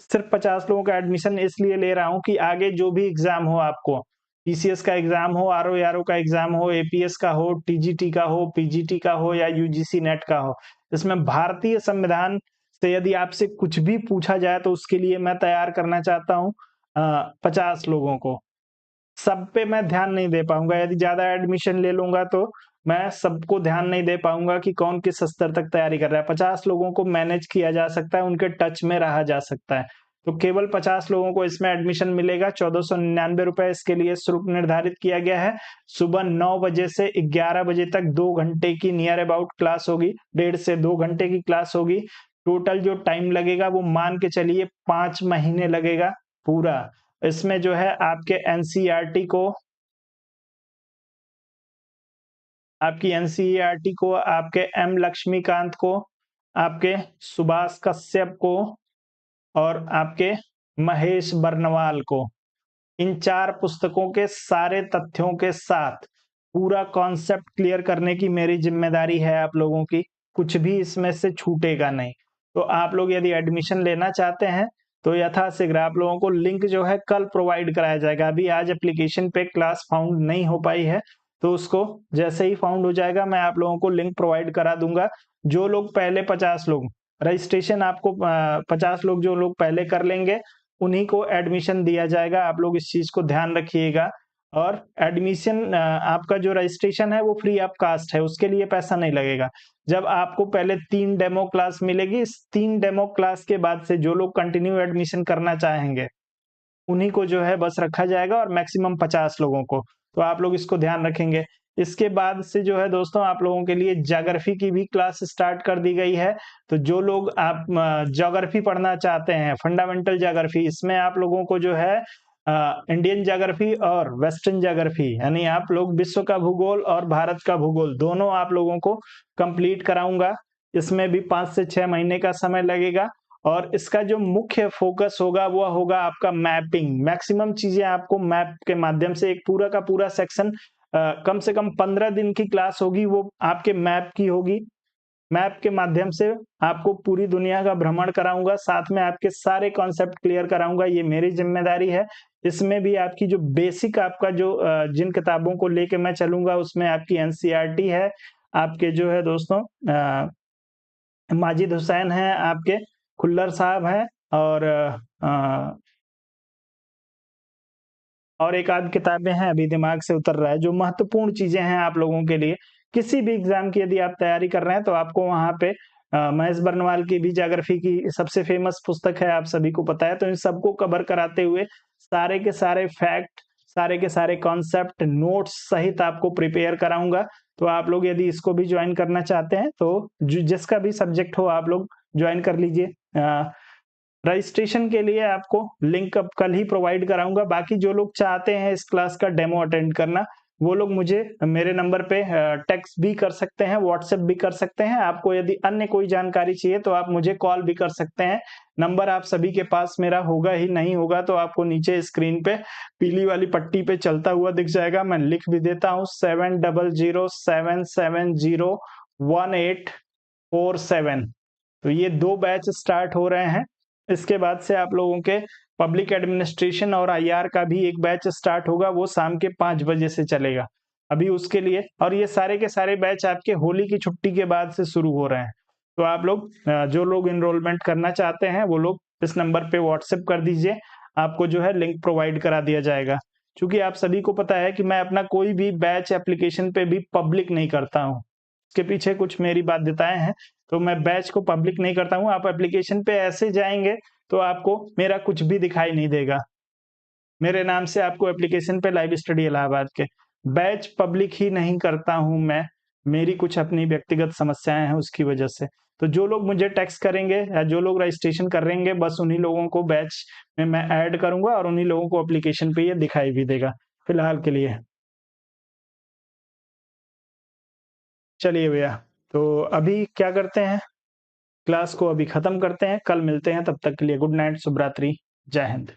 सिर्फ 50 लोगों का एडमिशन इसलिए ले रहा हूँ कि आगे जो भी एग्जाम हो आपको, पीसीएस का एग्जाम हो, आरओ का एग्जाम हो, एपीएस का हो, टीजीटी का हो, पीजीटी का हो या यूजीसी नेट का हो, इसमें भारतीय संविधान से यदि आपसे कुछ भी पूछा जाए तो उसके लिए मैं तैयार करना चाहता हूँ 50 लोगों को। सब पे मैं ध्यान नहीं दे पाऊंगा, यदि ज्यादा एडमिशन ले लूंगा तो मैं सबको ध्यान नहीं दे पाऊंगा कि कौन किस स्तर तक तैयारी कर रहा है। 50 लोगों को मैनेज किया जा सकता है, उनके टच में रहा जा सकता है। तो केवल 50 लोगों को इसमें एडमिशन मिलेगा। 1499 रुपए इसके लिए शुल्क निर्धारित किया गया है। सुबह 9 बजे से 11 बजे तक 2 घंटे की नियर अबाउट क्लास होगी, 1.5 से 2 घंटे की क्लास होगी। टोटल जो टाइम लगेगा वो मान के चलिए 5 महीने लगेगा पूरा। इसमें जो है आपके एनसीईआरटी को, आपकी एनसीईआरटी को, आपके एम लक्ष्मीकांत को, आपके सुभाष कश्यप को और आपके महेश बर्नवाल को, इन 4 पुस्तकों के सारे तथ्यों के साथ पूरा कॉन्सेप्ट क्लियर करने की मेरी जिम्मेदारी है आप लोगों की। कुछ भी इसमें से छूटेगा नहीं। तो आप लोग यदि एडमिशन लेना चाहते हैं तो यथाशीघ्र आप लोगों को लिंक जो है कल प्रोवाइड कराया जाएगा। अभी आज एप्लीकेशन पे क्लास फाउंड नहीं हो पाई है, तो उसको जैसे ही फाउंड हो जाएगा मैं आप लोगों को लिंक प्रोवाइड करा दूंगा। जो लोग पहले 50 लोग रजिस्ट्रेशन, आपको 50 लोग जो लोग पहले कर लेंगे उन्हीं को एडमिशन दिया जाएगा। आप लोग इस चीज को ध्यान रखिएगा। और एडमिशन आपका जो रजिस्ट्रेशन है वो फ्री ऑफ कास्ट है, उसके लिए पैसा नहीं लगेगा। जब आपको पहले 3 डेमो क्लास मिलेगी, इस 3 डेमो क्लास के बाद से जो लोग कंटिन्यू एडमिशन करना चाहेंगे उन्हीं को जो है बस रखा जाएगा और मैक्सिमम 50 लोगों को। तो आप लोग इसको ध्यान रखेंगे। इसके बाद से जो है दोस्तों आप लोगों के लिए ज्योग्राफी की भी क्लास स्टार्ट कर दी गई है। तो जो लोग आप ज्योग्राफी पढ़ना चाहते हैं, फंडामेंटल ज्योग्राफी, इसमें आप लोगों को जो है इंडियन ज्योग्राफी और वेस्टर्न ज्योग्राफी, यानी आप लोग विश्व का भूगोल और भारत का भूगोल दोनों आप लोगों को कंप्लीट कराऊंगा। इसमें भी 5 से 6 महीने का समय लगेगा और इसका जो मुख्य फोकस होगा वो होगा आपका मैपिंग। मैक्सिमम चीजें आपको मैप के माध्यम से, एक पूरा का पूरा सेक्शन कम से कम 15 दिन की क्लास होगी, वो आपके मैप की होगी। मैप के माध्यम से आपको पूरी दुनिया का भ्रमण कराऊंगा, साथ में आपके सारे कॉन्सेप्ट क्लियर कराऊंगा, ये मेरी जिम्मेदारी है। इसमें भी आपकी जो बेसिक आपका जो जिन किताबों को लेके मैं चलूंगा उसमें आपकी एनसीईआरटी है, आपके जो है दोस्तों माजिद हुसैन हैं, आपके खुल्लर साहब हैं और एक आध किताबें हैं, अभी दिमाग से उतर रहा है, जो महत्वपूर्ण चीजें हैं आप लोगों के लिए। किसी भी एग्जाम की यदि आप तैयारी कर रहे हैं तो आपको वहां पे महेश बर्नवाल की भी ज्योग्राफी की सबसे फेमस पुस्तक है, आप सभी को पता है। तो इन सबको कवर कराते हुए सारे के सारे फैक्ट, सारे के सारे कॉन्सेप्ट, नोट्स सहित आपको प्रिपेयर कराऊंगा। तो आप लोग यदि इसको भी ज्वाइन करना चाहते हैं तो जिसका भी सब्जेक्ट हो आप लोग ज्वाइन कर लीजिए। रजिस्ट्रेशन के लिए आपको लिंक अब कल ही प्रोवाइड कराऊंगा। बाकी जो लोग चाहते हैं इस क्लास का डेमो अटेंड करना, वो लोग मुझे मेरे नंबर पे टेक्स्ट भी कर सकते हैं, व्हाट्सएप भी कर सकते हैं। आपको यदि अन्य कोई जानकारी चाहिए तो आप मुझे कॉल भी कर सकते हैं। नंबर आप सभी के पास मेरा होगा ही, नहीं होगा तो आपको नीचे स्क्रीन पे पीली वाली पट्टी पे चलता हुआ दिख जाएगा, मैं लिख भी देता हूँ 7007701847। तो ये 2 बैच स्टार्ट हो रहे हैं। इसके बाद से आप लोगों के पब्लिक एडमिनिस्ट्रेशन और आईआर का भी एक बैच स्टार्ट होगा, वो शाम के 5 बजे से चलेगा अभी उसके लिए। और ये सारे के सारे बैच आपके होली की छुट्टी के बाद से शुरू हो रहे हैं। तो आप लोग जो लोग एनरोलमेंट करना चाहते हैं वो लोग इस नंबर पे व्हाट्सएप कर दीजिए, आपको जो है लिंक प्रोवाइड करा दिया जाएगा। क्योंकि आप सभी को पता है कि मैं अपना कोई भी बैच एप्लीकेशन पे भी पब्लिक नहीं करता हूँ, इसके पीछे कुछ मेरी बाध्यताएं हैं। तो मैं बैच को पब्लिक नहीं करता हूँ। आप एप्लीकेशन पे ऐसे जाएंगे तो आपको मेरा कुछ भी दिखाई नहीं देगा, मेरे नाम से आपको एप्लीकेशन पे लाइव स्टडी इलाहाबाद के बैच पब्लिक ही नहीं करता हूं मैं, मेरी कुछ अपनी व्यक्तिगत समस्याएं हैं उसकी वजह से। तो जो लोग मुझे टेक्स्ट करेंगे या जो लोग रजिस्ट्रेशन करेंगे बस उन्हीं लोगों को बैच में मैं ऐड करूंगा और उन्हीं लोगों को एप्लीकेशन पे ये दिखाई भी देगा फिलहाल के लिए। चलिए भैया, तो अभी क्या करते हैं, क्लास को अभी खत्म करते हैं, कल मिलते हैं, तब तक के लिए गुड नाइट, शुभ रात्रि, जय हिंद।